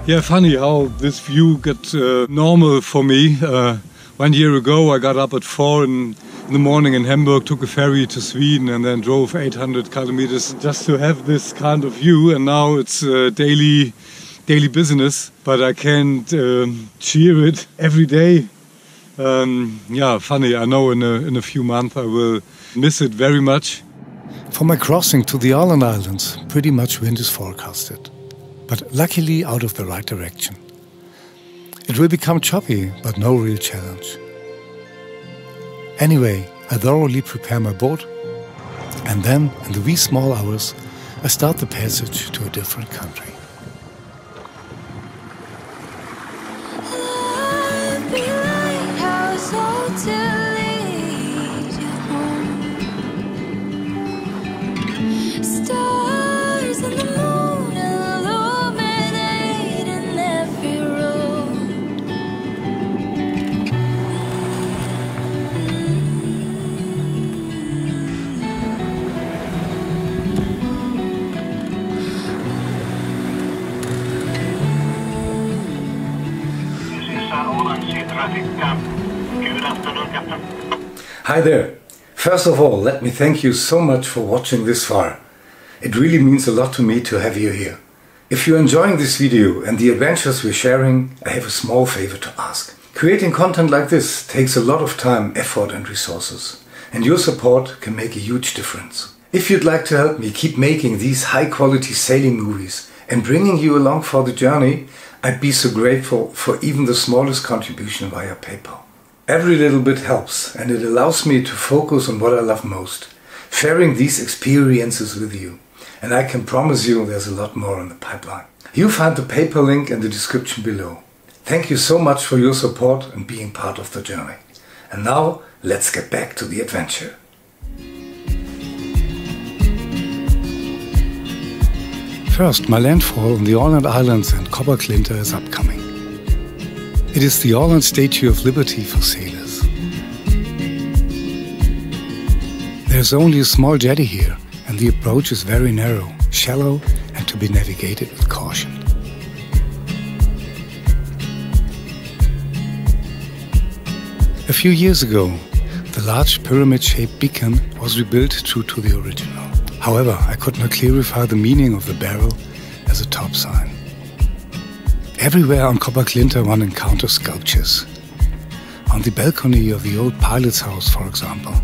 Yeah, funny how this view got normal for me. 1 year ago I got up at 4 in the morning in Hamburg, took a ferry to Sweden and then drove 800 kilometers just to have this kind of view, and now it's daily business, but I can't cheer it every day. Yeah, funny, I know in a few months I will miss it very much. For my crossing to the Åland Islands, pretty much wind is forecasted, but luckily out of the right direction. It will become choppy, but no real challenge. Anyway, I thoroughly prepare my boat, and then, in the wee small hours, I start the passage to a different country. Hi there. First of all, let me thank you so much for watching this far. It really means a lot to me to have you here. If you're enjoying this video and the adventures we're sharing, I have a small favor to ask. Creating content like this takes a lot of time, effort and resources, and your support can make a huge difference. If you'd like to help me keep making these high-quality sailing movies and bringing you along for the journey, I'd be so grateful for even the smallest contribution via PayPal. Every little bit helps, and it allows me to focus on what I love most, sharing these experiences with you. And I can promise you there's a lot more in the pipeline. You'll find the PayPal link in the description below. Thank you so much for your support and being part of the journey. And now, let's get back to the adventure. First, my landfall on the Åland Islands and Copperclinter is upcoming. It is the Åland Statue of Liberty for sailors. There's only a small jetty here, and the approach is very narrow, shallow, and to be navigated with caution. A few years ago, the large pyramid-shaped beacon was rebuilt true to the original. However, I could not clarify the meaning of the barrel as a top sign. Everywhere on Copperclinter one encounters sculptures. On the balcony of the old pilot's house, for example,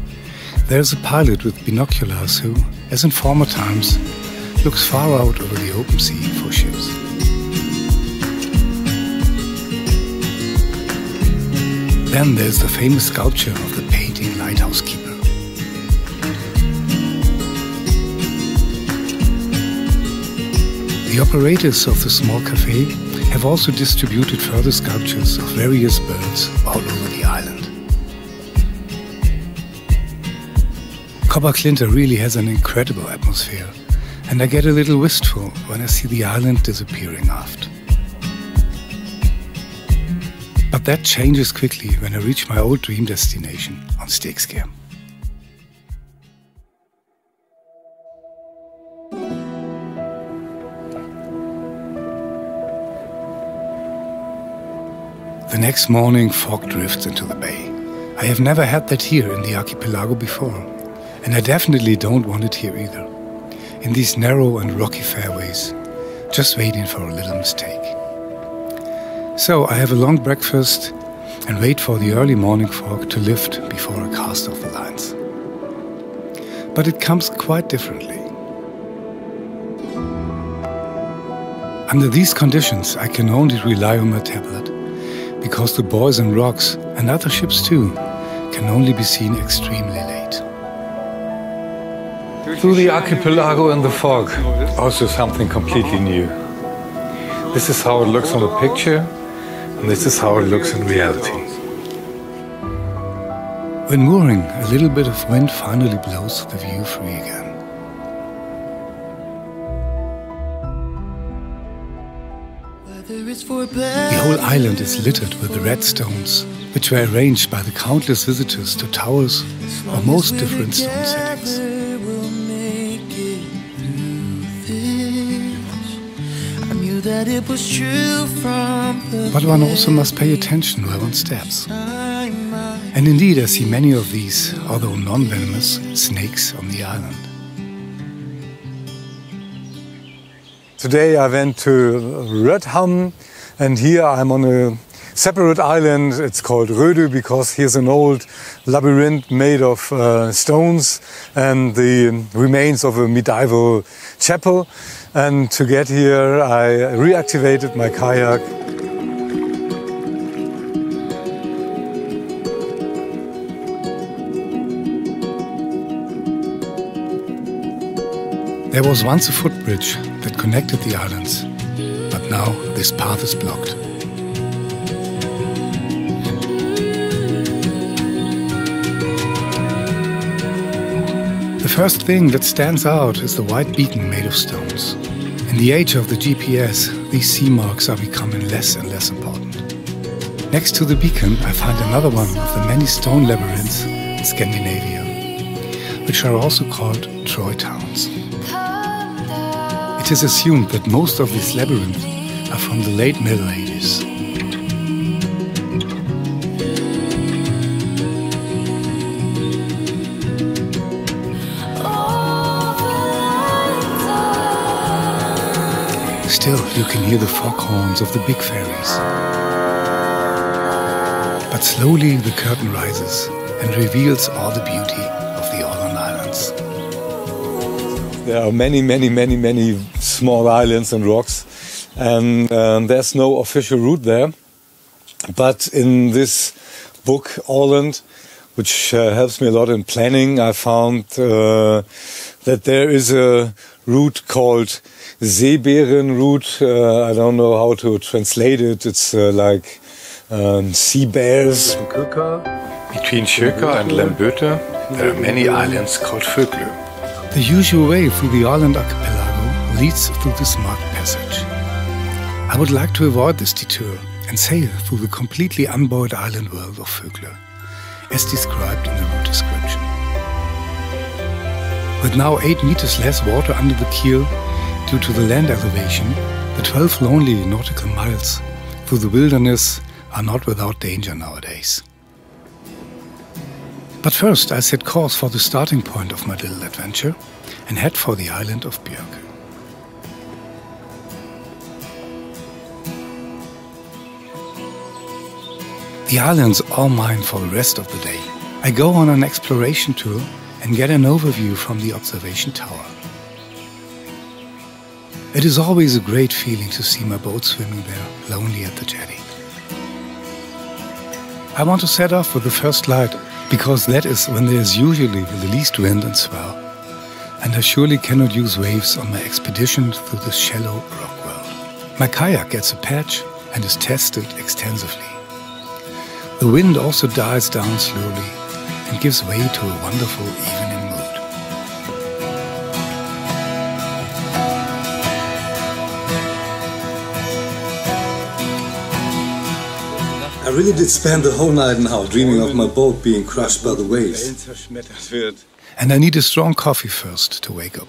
there is a pilot with binoculars who, as in former times, looks far out over the open sea for ships. Then there's the famous sculpture of the painting lighthouse keeper. The operators of the small cafe have also distributed further sculptures of various birds all over the island. Copperclinter really has an incredible atmosphere, and I get a little wistful when I see the island disappearing aft. But that changes quickly when I reach my old dream destination on Stegscare. The next morning, fog drifts into the bay. I have never had that here in the archipelago before, and I definitely don't want it here either. In these narrow and rocky fairways, just waiting for a little mistake. So I have a long breakfast and wait for the early morning fog to lift before I cast off the lines. But it comes quite differently. Under these conditions, I can only rely on my tablet, because the buoys and rocks, and other ships too, can only be seen extremely late. Through the archipelago in the fog, also something completely new. This is how it looks on the picture, and this is how it looks in reality. When mooring, a little bit of wind finally blows the view free again. The whole island is littered with the red stones, which were arranged by the countless visitors to towers or most different stone settings. But one also must pay attention where one steps. And indeed, I see many of these, although non-venomous, snakes on the island. Today I went to Rotterdam, and here I'm on a separate island. It's called Röde because here's an old labyrinth made of stones and the remains of a medieval chapel. And to get here I reactivated my kayak. There was once a footbridge that connected the islands, but now this path is blocked. The first thing that stands out is the white beacon made of stones. In the age of the GPS, these sea marks are becoming less and less important. Next to the beacon, I find another one of the many stone labyrinths in Scandinavia, which are also called Troy towns. It is assumed that most of these labyrinths are from the late Middle Ages. Still, you can hear the foghorns of the big ferries. But slowly the curtain rises and reveals all the beauty of the Åland Islands. There are many small islands and rocks, and there's no official route there. But in this book, Åland, which helps me a lot in planning, I found that there is a route called Seebären route. I don't know how to translate it. It's like sea bears. Between Kjöka and Lemböte, there are many islands called Vöglö. The usual way through the Åland archipelago leads through this marked passage. I would like to avoid this detour and sail through the completely unbuoyed island world of Vöglö, as described in the route description. With now 8 meters less water under the keel due to the land elevation, the 12 lonely nautical miles through the wilderness are not without danger nowadays. But first I set course for the starting point of my little adventure and head for the island of Björk. The island's all mine for the rest of the day. I go on an exploration tour and get an overview from the observation tower. It is always a great feeling to see my boat swimming there, lonely at the jetty. I want to set off with the first light, because that is when there is usually the least wind and swell, and I surely cannot use waves on my expedition through this shallow rock world. My kayak gets a patch and is tested extensively. The wind also dies down slowly and gives way to a wonderful evening mood. I really did spend the whole night now dreaming of my boat being crushed by the waves. And I need a strong coffee first to wake up.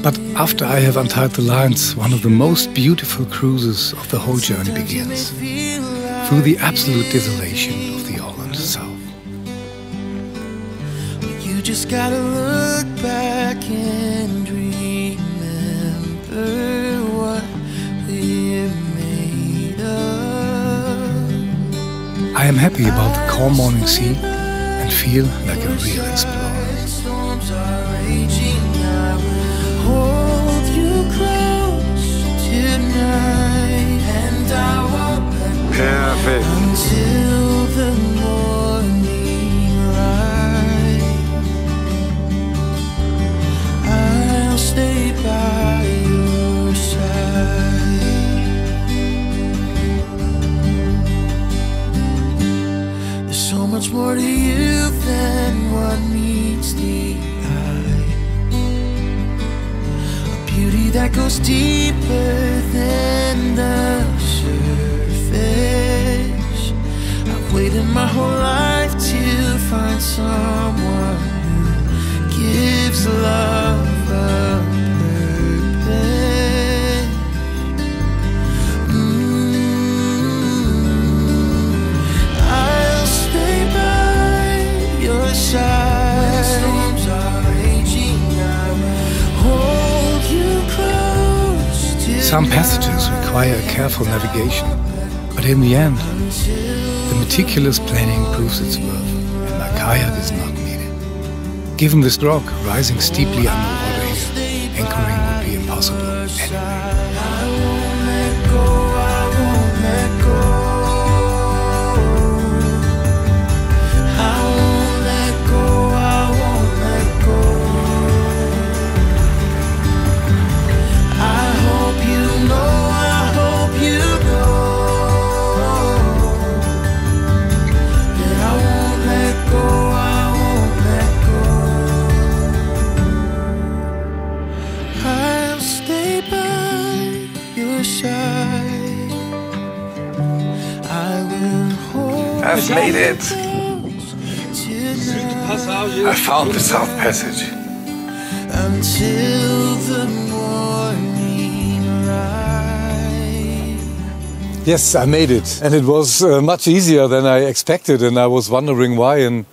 But after I have untied the lines, one of the most beautiful cruises of the whole journey begins. through the absolute desolation of the Åland South. You just gotta look back and remember what we're made of. I am happy about the calm morning sea and feel like a real explorer. Storms are raging, I will hold you close tonight, and I won't let go until the morning light. I'll stay by your side. There's so much more to you than what meets the eye. A beauty that goes deeper than the surface. I've waited my whole life to find someone who gives love a purpose. I'll stay by your side. When storms are raging, I will hold you close to Some passages require a careful navigation, but in the end, the meticulous planning proves its worth, and my kayak is not needed. Given this rock rising steeply underwater here, anchoring would be impossible anyway. I won't let go, I won't let go. I won't let go, I won't let go. I hope you know, I hope you know that I won't let go, I won't let go. I'll stay by your side. I will hold I've made it! tonight I found the South Passage. until the morning light. Yes, I made it. And it was much easier than I expected, and I was wondering why. And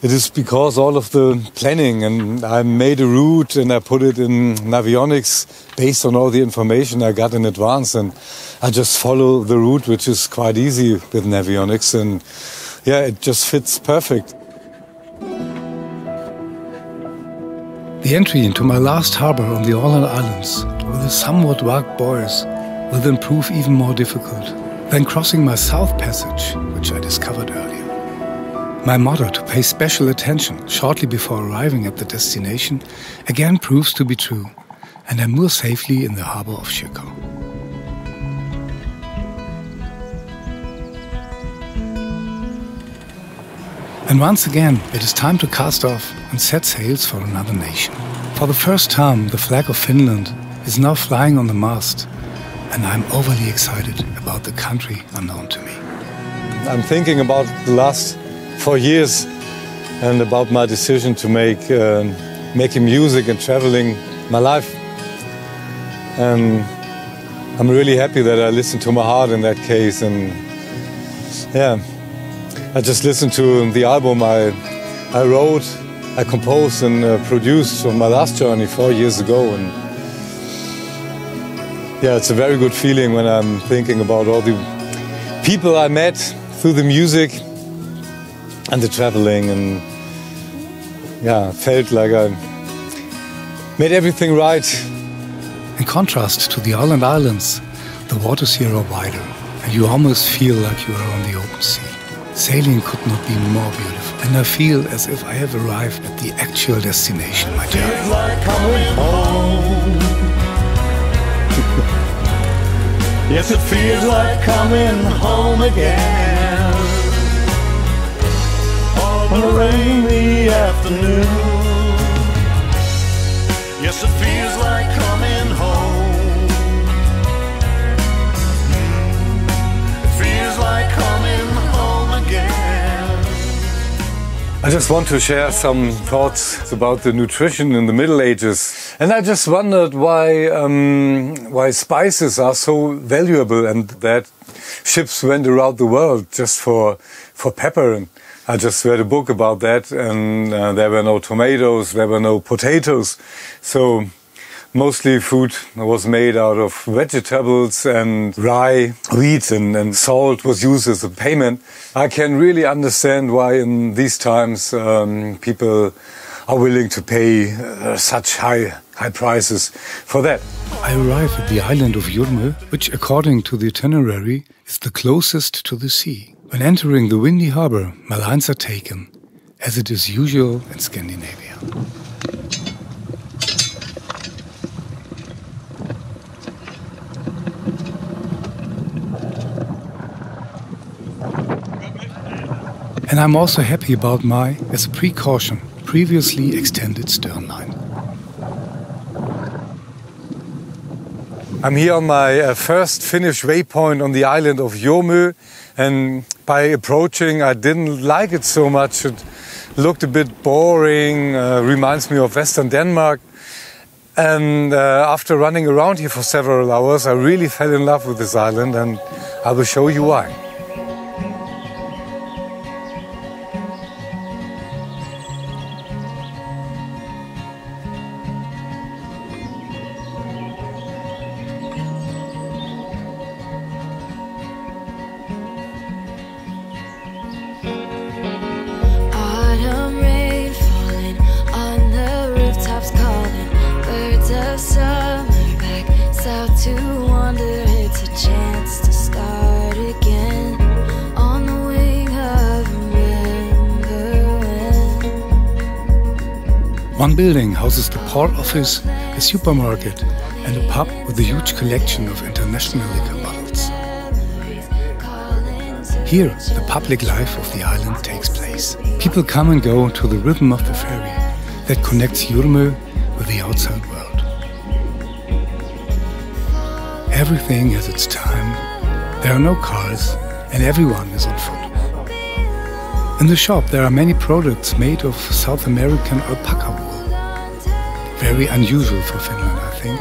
it is because all of the planning, and I made a route and I put it in Navionics based on all the information I got in advance, and I just follow the route, which is quite easy with Navionics, and yeah, it just fits perfect. The entry into my last harbor on the Åland Islands with the somewhat rugged buoys will then prove even more difficult than crossing my South Passage, which I discovered earlier. My motto to pay special attention shortly before arriving at the destination again proves to be true, and I moor safely in the harbor of Chicago. And once again, it is time to cast off and set sails for another nation. For the first time, the flag of Finland is now flying on the mast, and I'm overly excited about the country unknown to me. I'm thinking about the last 4 years and about my decision to making music and traveling my life. And I'm really happy that I listened to my heart in that case. And yeah, I just listened to the album I wrote, I composed and produced on my last journey 4 years ago. And yeah, it's a very good feeling when I'm thinking about all the people I met through the music and the traveling, and yeah, felt like I made everything right. In contrast to the Åland Islands, the waters here are wider, and you almost feel like you are on the open sea. Sailing could not be more beautiful, and I feel as if I have arrived at the actual destination of my journey. Feels like coming home. Yes, it feels like coming home again. On a rainy afternoon. Yes, it feels like coming home. It feels like coming home again. I just want to share some thoughts about the nutrition in the Middle Ages. And I just wondered why spices are so valuable and that ships went around the world just for pepper. And I just read a book about that, and there were no tomatoes, there were no potatoes. So mostly food was made out of vegetables and rye, wheat, and salt was used as a payment. I can really understand why in these times people are willing to pay such high prices for that. I arrive at the island of Jurmø, which according to the itinerary is the closest to the sea. When entering the windy harbor, my lines are taken, as it is usual in Scandinavia. And I'm also happy about my, as a precaution, previously extended stern line. I'm here on my first Finnish waypoint on the island of Jurmø, and by approaching I didn't like it so much. It looked a bit boring, reminds me of Western Denmark. And after running around here for several hours, I really fell in love with this island, and I will show you why. Autumn rain falling on the rooftops, calling birds of summer back south to wander. It's a chance to start again on the wing of remembrance. One building houses the port office, a supermarket, and a pub with a huge collection of international liquor bottles. Here, the public life of the island takes place. People come and go to the rhythm of the ferry that connects Jurmø with the outside world. Everything has its time, there are no cars, and everyone is on foot. In the shop there are many products made of South American alpaca wool. Very unusual for Finland, I think.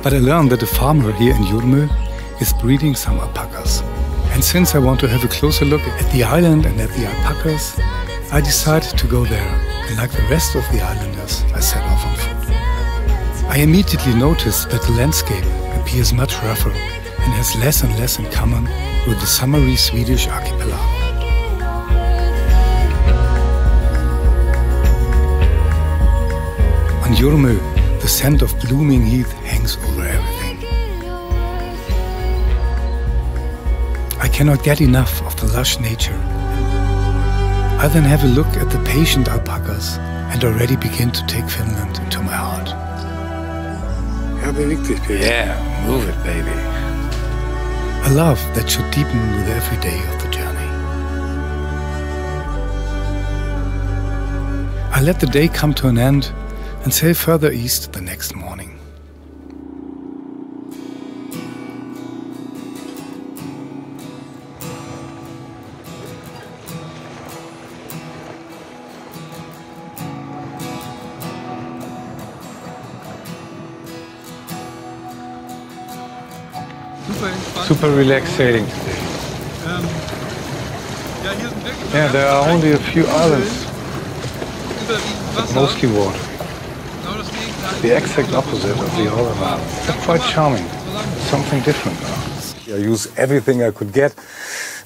But I learned that a farmer here in Jurmø is breeding some alpacas. And since I want to have a closer look at the island and at the alpacas, I decided to go there, and like the rest of the islanders, I set off on foot. I immediately noticed that the landscape appears much rougher and has less and less in common with the summery Swedish archipelago. On Jurmø, the scent of blooming heath hangs over everything. I cannot get enough of the lush nature. I then have a look at the patient alpacas and already begin to take Finland into my heart. Yeah, move it, baby. A love that should deepen with every day of the journey. I let the day come to an end and sail further east the next morning. Super relaxed sailing today. Yeah, there are only a few islands, mostly water. The exact opposite of the Åland Islands. They're quite charming. Something different now. I use everything I could get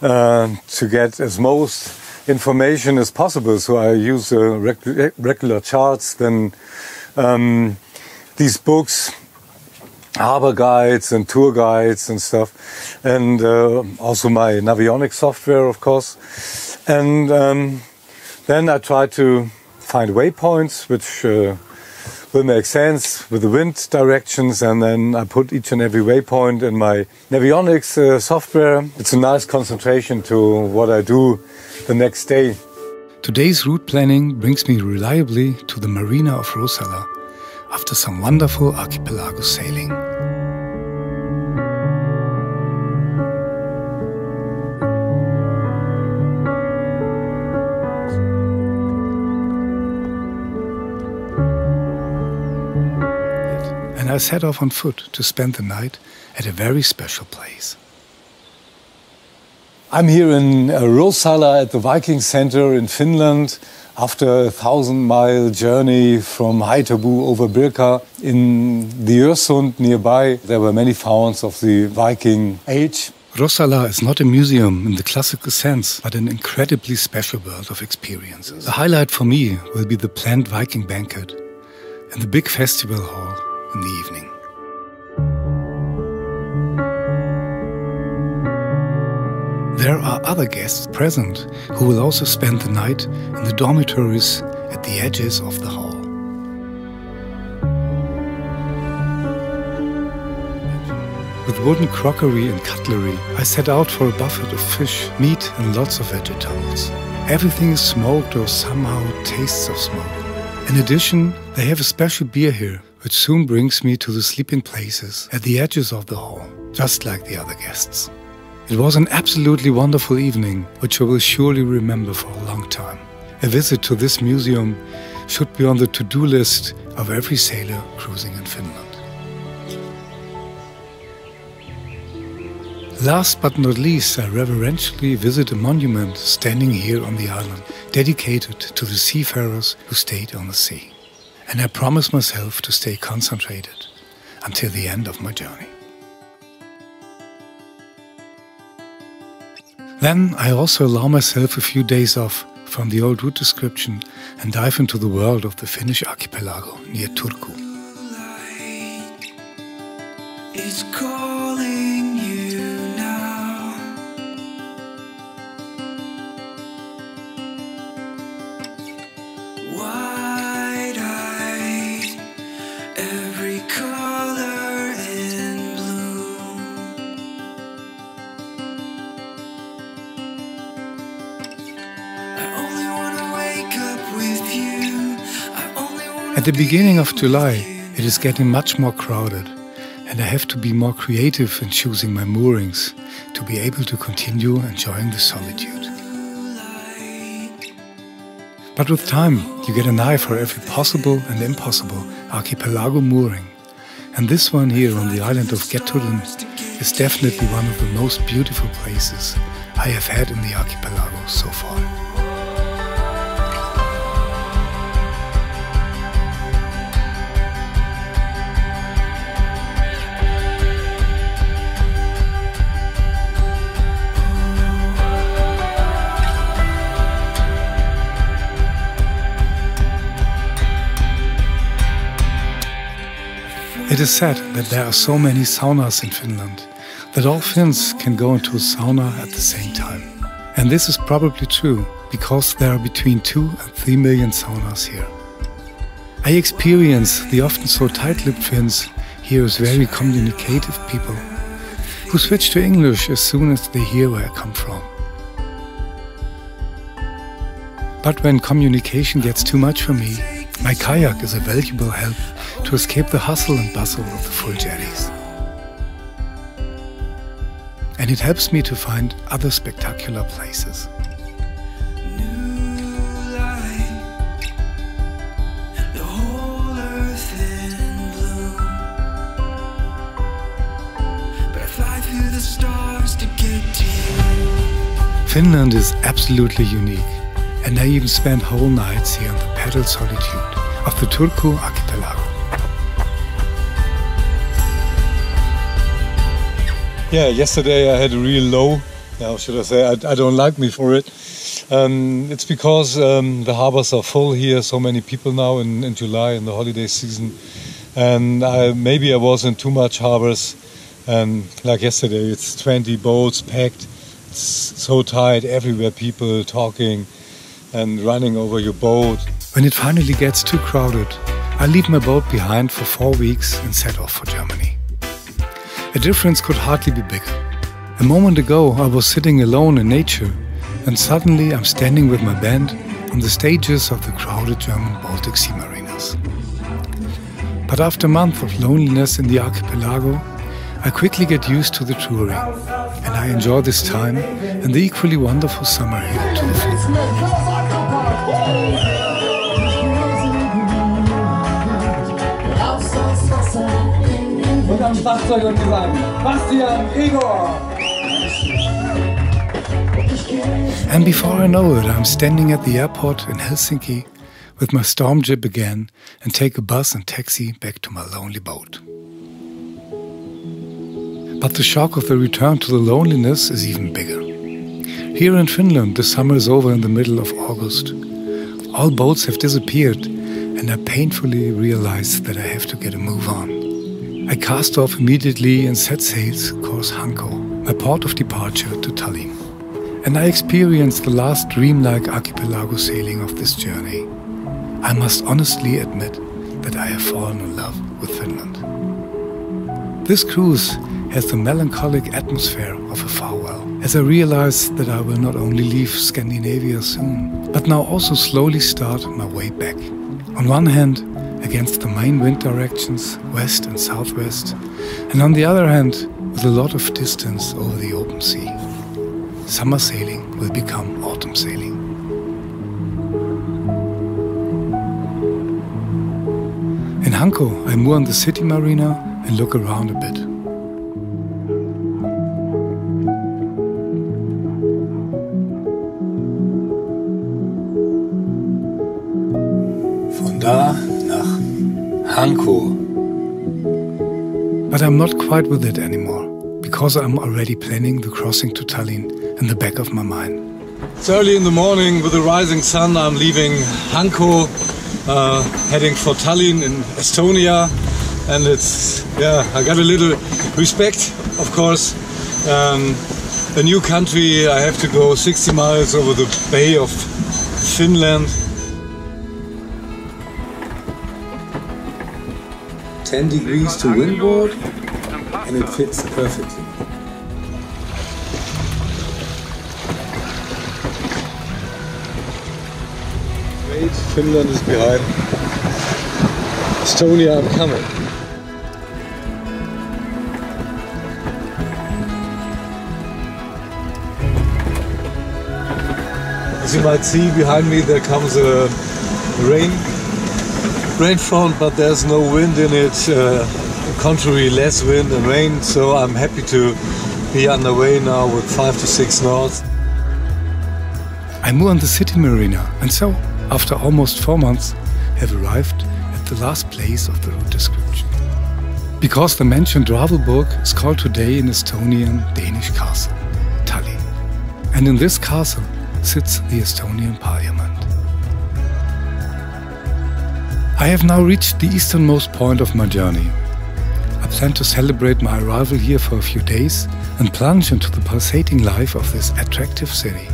to get as most information as possible. So I use regular charts, then these books, harbor guides and tour guides and stuff, and also my navionics software, of course. And then I try to find waypoints which will make sense with the wind directions, and then I put each and every waypoint in my navionics software. It's a nice concentration to what I do the next day. Today's route planning brings me reliably to the marina of Rosala after some wonderful archipelago sailing. and I set off on foot to spend the night at a very special place. I'm here in Rosala at the Viking Center in Finland after a 1,000-mile journey from Haitabu over Birka. In the Öresund nearby, there were many founds of the Viking age. Rosala is not a museum in the classical sense, but an incredibly special world of experiences. The highlight for me will be the planned Viking banquet and the big festival hall in the evening. There are other guests present who will also spend the night in the dormitories at the edges of the hall. With wooden crockery and cutlery, I set out for a buffet of fish, meat and lots of vegetables. Everything is smoked or somehow tastes of smoke. In addition, they have a special beer here, which soon brings me to the sleeping places at the edges of the hall, just like the other guests. It was an absolutely wonderful evening, which I will surely remember for a long time. A visit to this museum should be on the to-do list of every sailor cruising in Finland. Last but not least, I reverentially visit a monument standing here on the island, dedicated to the seafarers who stayed on the sea. And I promise myself to stay concentrated until the end of my journey. Then I also allow myself a few days off from the old route description and dive into the world of the Finnish archipelago near Turku. It's calling you now. Wide-eyed, every color in bloom. I only wanna wake up with you. At the beginning of July, it is getting much more crowded, and I have to be more creative in choosing my moorings to be able to continue enjoying the solitude. But with time, you get an eye for every possible and impossible archipelago mooring. And this one here on the island of Gotland is definitely one of the most beautiful places I have had in the archipelago so far. It is said that there are so many saunas in Finland that all Finns can go into a sauna at the same time. And this is probably true because there are between 2 and 3 million saunas here. I experience the often so tight-lipped Finns here as very communicative people who switch to English as soon as they hear where I come from. But when communication gets too much for me, my kayak is a valuable help to escape the hustle and bustle of the full jetties. And it helps me to find other spectacular places. Finland is absolutely unique, and I even spent whole nights here on the paddle solitude of the Turku archipelago. Yeah, yesterday I had a real low. How should I say? I don't like me for it. It's because the harbors are full here. So many people now in July in the holiday season, and maybe I was in too much harbors. And like yesterday, it's 20 boats packed. It's so tight everywhere. People talking and running over your boat. When it finally gets too crowded, I leave my boat behind for 4 weeks and set off for Germany. The difference could hardly be bigger. A moment ago I was sitting alone in nature, and suddenly I'm standing with my band on the stages of the crowded German Baltic Sea marinas. But after a month of loneliness in the archipelago, I quickly get used to the touring, and I enjoy this time and the equally wonderful summer here to the full. Outside, am Fahrzeug und wir sagen Bastian, Igor! And before I know it, I'm standing at the airport in Helsinki with my storm jib again and take a bus and taxi back to my lonely boat. But the shock of the return to the loneliness is even bigger. Here in Finland, the summer is over in the middle of August. All boats have disappeared, and I painfully realize that I have to get a move on. I cast off immediately and set sails course Hanko, my port of departure to Tallinn. And I experienced the last dreamlike archipelago sailing of this journey. I must honestly admit that I have fallen in love with Finland. This cruise has the melancholic atmosphere of a farewell, as I realize that I will not only leave Scandinavia soon, but now also slowly start my way back. On one hand, against the main wind directions, west and southwest, and on the other hand, with a lot of distance over the open sea. Summer sailing will become autumn sailing. In Hanko, I moor on the city marina and look around a bit. Von da nach Hanko. But I'm not quite with it anymore, because I'm already planning the crossing to Tallinn in the back of my mind. It's early in the morning with the rising sun. I'm leaving Hanko, heading for Tallinn in Estonia. And it's, I got a little respect, of course. A new country, I have to go 60 miles over the Bay of Finland. 10 degrees to windward, and it fits perfectly. Wait, Finland is behind. Estonia, I'm coming. As you might see behind me, there comes a rain front, but there's no wind in it. Contrary, less wind and rain, so I'm happy to be underway now with 5 to 6 knots. I moor on the city marina, and so, after almost 4 months, have arrived at the last place of the route description. Because the mentioned Ravelburg is called today an Estonian Danish castle, Tallinn. And in this castle sits the Estonian parliament. I have now reached the easternmost point of my journey. I plan to celebrate my arrival here for a few days and plunge into the pulsating life of this attractive city,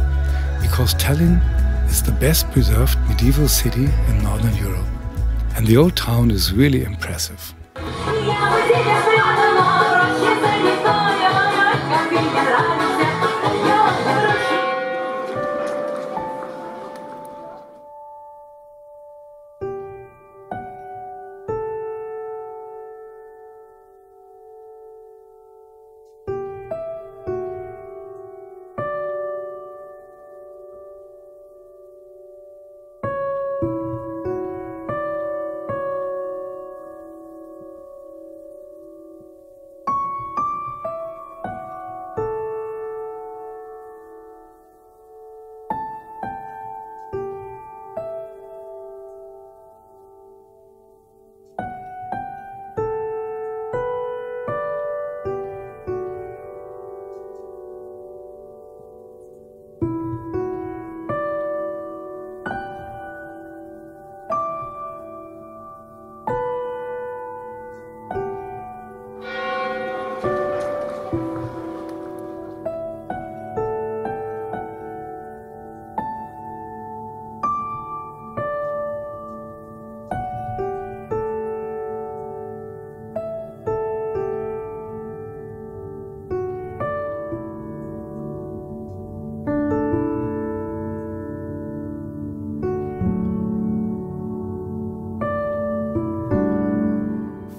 because Tallinn is the best preserved medieval city in Northern Europe, and the old town is really impressive.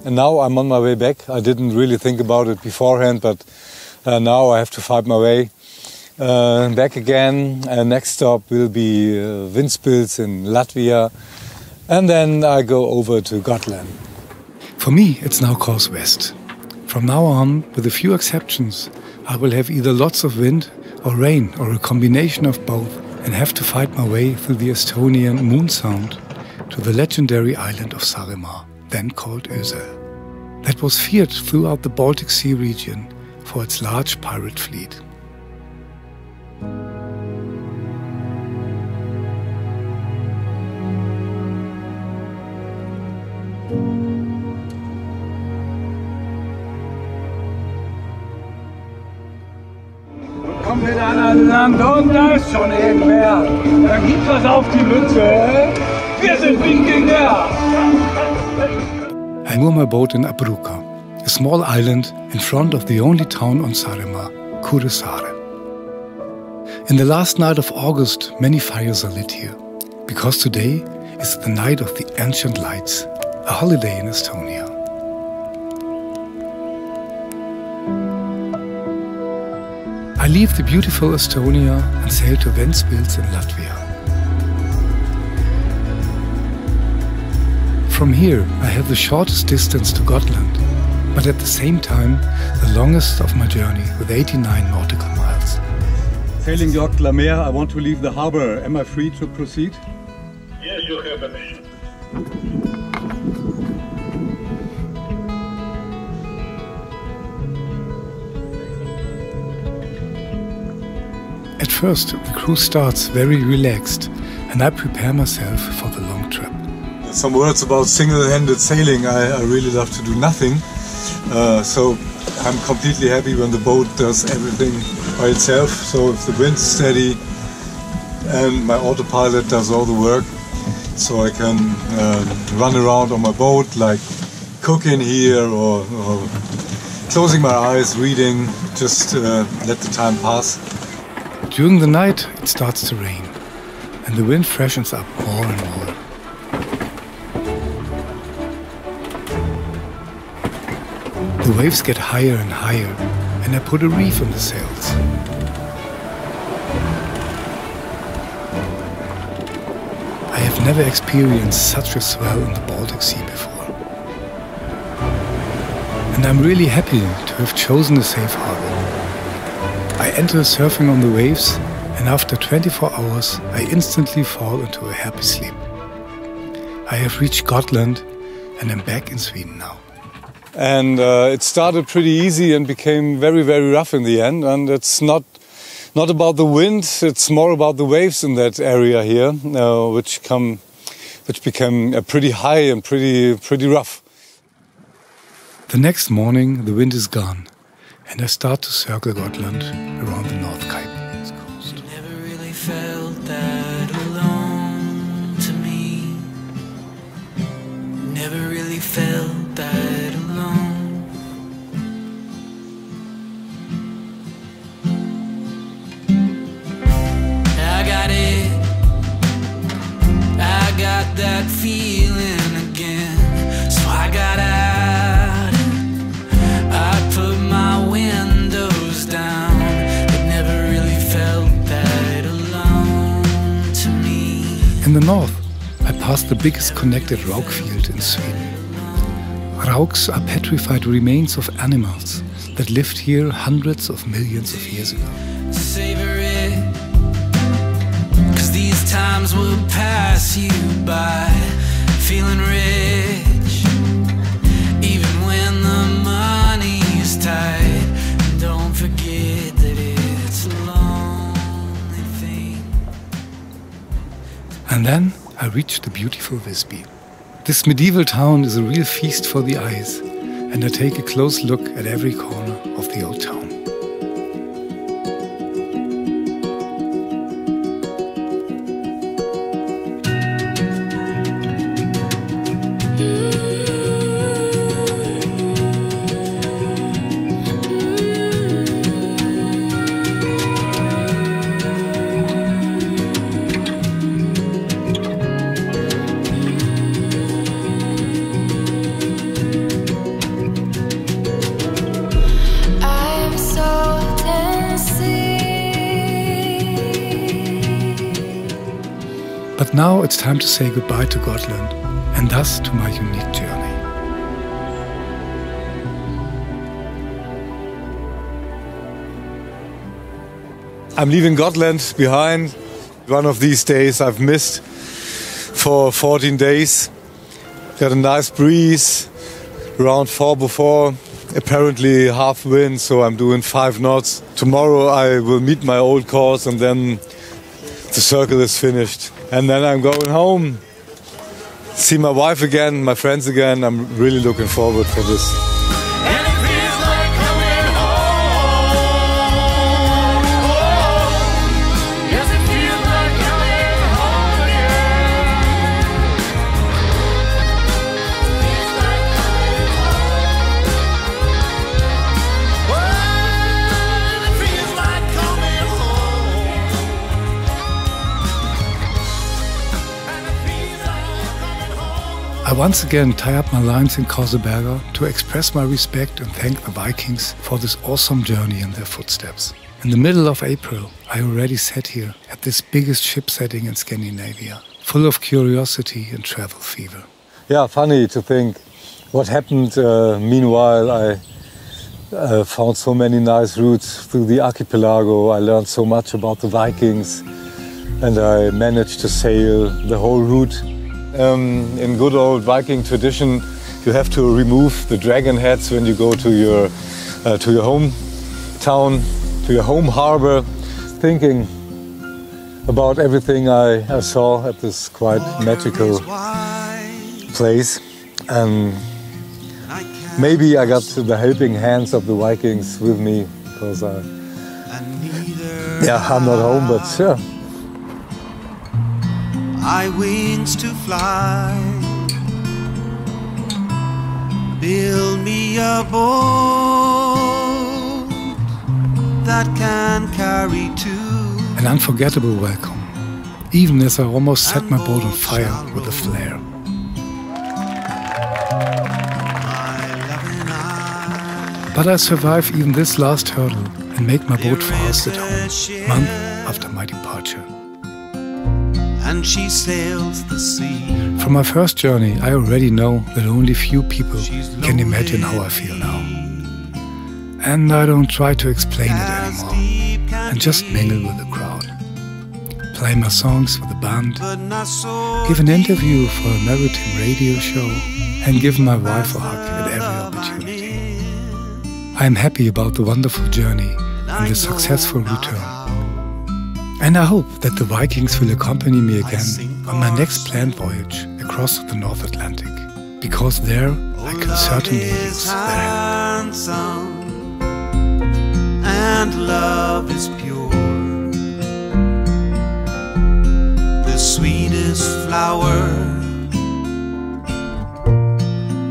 And now I'm on my way back. I didn't really think about it beforehand, but now I have to find my way back again. Next stop will be Ventspils in Latvia, and then I go over to Gotland. For me, it's now course west. From now on, with a few exceptions, I will have either lots of wind or rain or a combination of both and have to fight my way through the Estonian Moon Sound to the legendary island of Saaremaa, then called Ösel, that was feared throughout the Baltic Sea region for its large pirate fleet. Komm mit an Land und da ist schon irgendwer. Da gibt's was auf die Mütze. Wir sind Wikinger! I moor my boat in Abruka, a small island in front of the only town on Saaremaa, Kuressaare. In the last night of August, many fires are lit here, because today is the night of the ancient lights, a holiday in Estonia. I leave the beautiful Estonia and sail to Ventspils in Latvia. From here, I have the shortest distance to Gotland, but at the same time, the longest of my journey with 89 nautical miles. Sailing yacht La Mer, I want to leave the harbor. Am I free to proceed? Yes, you have permission. At first, the cruise starts very relaxed, and I prepare myself for the long trip. Some words about single-handed sailing. I really love to do nothing, so I'm completely happy when the boat does everything by itself. So if the wind's steady and my autopilot does all the work, so I can run around on my boat, like cooking here or closing my eyes, reading, just let the time pass. During the night, it starts to rain, and the wind freshens up more and more. The waves get higher and higher, and I put a reef on the sails. I have never experienced such a swell in the Baltic Sea before. And I'm really happy to have chosen a safe harbor. I enter surfing on the waves, and after 24 hours, I instantly fall into a happy sleep. I have reached Gotland, and I'm back in Sweden now. And it started pretty easy and became very, very rough in the end. And it's not about the wind; it's more about the waves in that area here, which became pretty high and pretty rough. The next morning, the wind is gone, and I start to circle Gotland around the North Cape coast. Never really felt that alone to me. Never really felt that alone. I got it. I got that feeling again. So I got out. I put my windows down. It never really felt that alone to me. In the north, I passed the biggest connected rauk field in Sweden. Rauks are petrified remains of animals that lived here hundreds of millions of years ago. Savor it, 'cause these times will pass you by. Feeling rich, even when the money's tight. Don't forget that it's a lonely thing. And then I reached the beautiful Visby. This medieval town is a real feast for the eyes, and I take a close look at every corner of the old town. But now it's time to say goodbye to Gotland, and thus to my unique journey. I'm leaving Gotland behind. One of these days I've missed for 14 days. Got a nice breeze, around 4 before, apparently half wind, so I'm doing 5 knots. Tomorrow I will meet my old course and then the circle is finished. And then I'm going home, see my wife again, my friends again. I'm really looking forward for this. I once again tie up my lines in Archipelago to express my respect and thank the Vikings for this awesome journey in their footsteps. In the middle of April, I already sat here at this biggest ship setting in Scandinavia, full of curiosity and travel fever. Yeah, funny to think what happened. Meanwhile, I found so many nice routes through the archipelago. I learned so much about the Vikings and I managed to sail the whole route. In good old Viking tradition, you have to remove the dragon heads when you go to your hometown, to your home harbor. Thinking about everything I saw at this quite magical place, and maybe I got the helping hands of the Vikings with me because I'm not home, but yeah. I wings to fly, build me a boat that can carry two. An unforgettable welcome, even as I almost set my boat on fire with a flare. But I survive even this last hurdle and make my boat fast at home, month after my departure. And she sails the sea. From my first journey, I already know that only few people can imagine how I feel now. And I don't try to explain it anymore, and just mingle with the crowd. Play my songs with the band, give an interview for a maritime radio show, and give my wife a hug at every opportunity. I am happy about the wonderful journey and the successful return. And I hope that the Vikings will accompany me again on my next planned voyage across the North Atlantic, because there I can certainly use their help. And love is pure, the sweetest flower.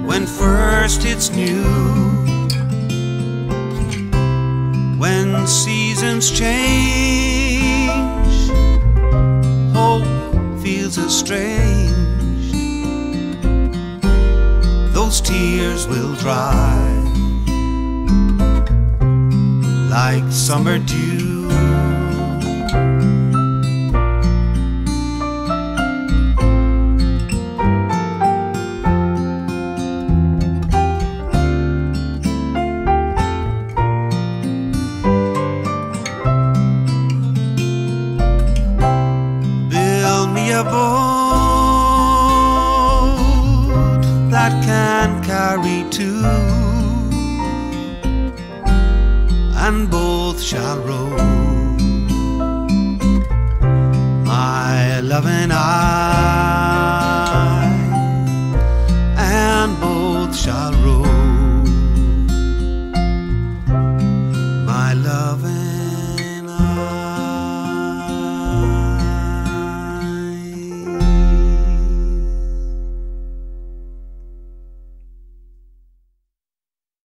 When first it's new, when seasons change, hope feels estranged. Those tears will dry like summer dew. Build me a boat that can carry two, and both shall row. My love and I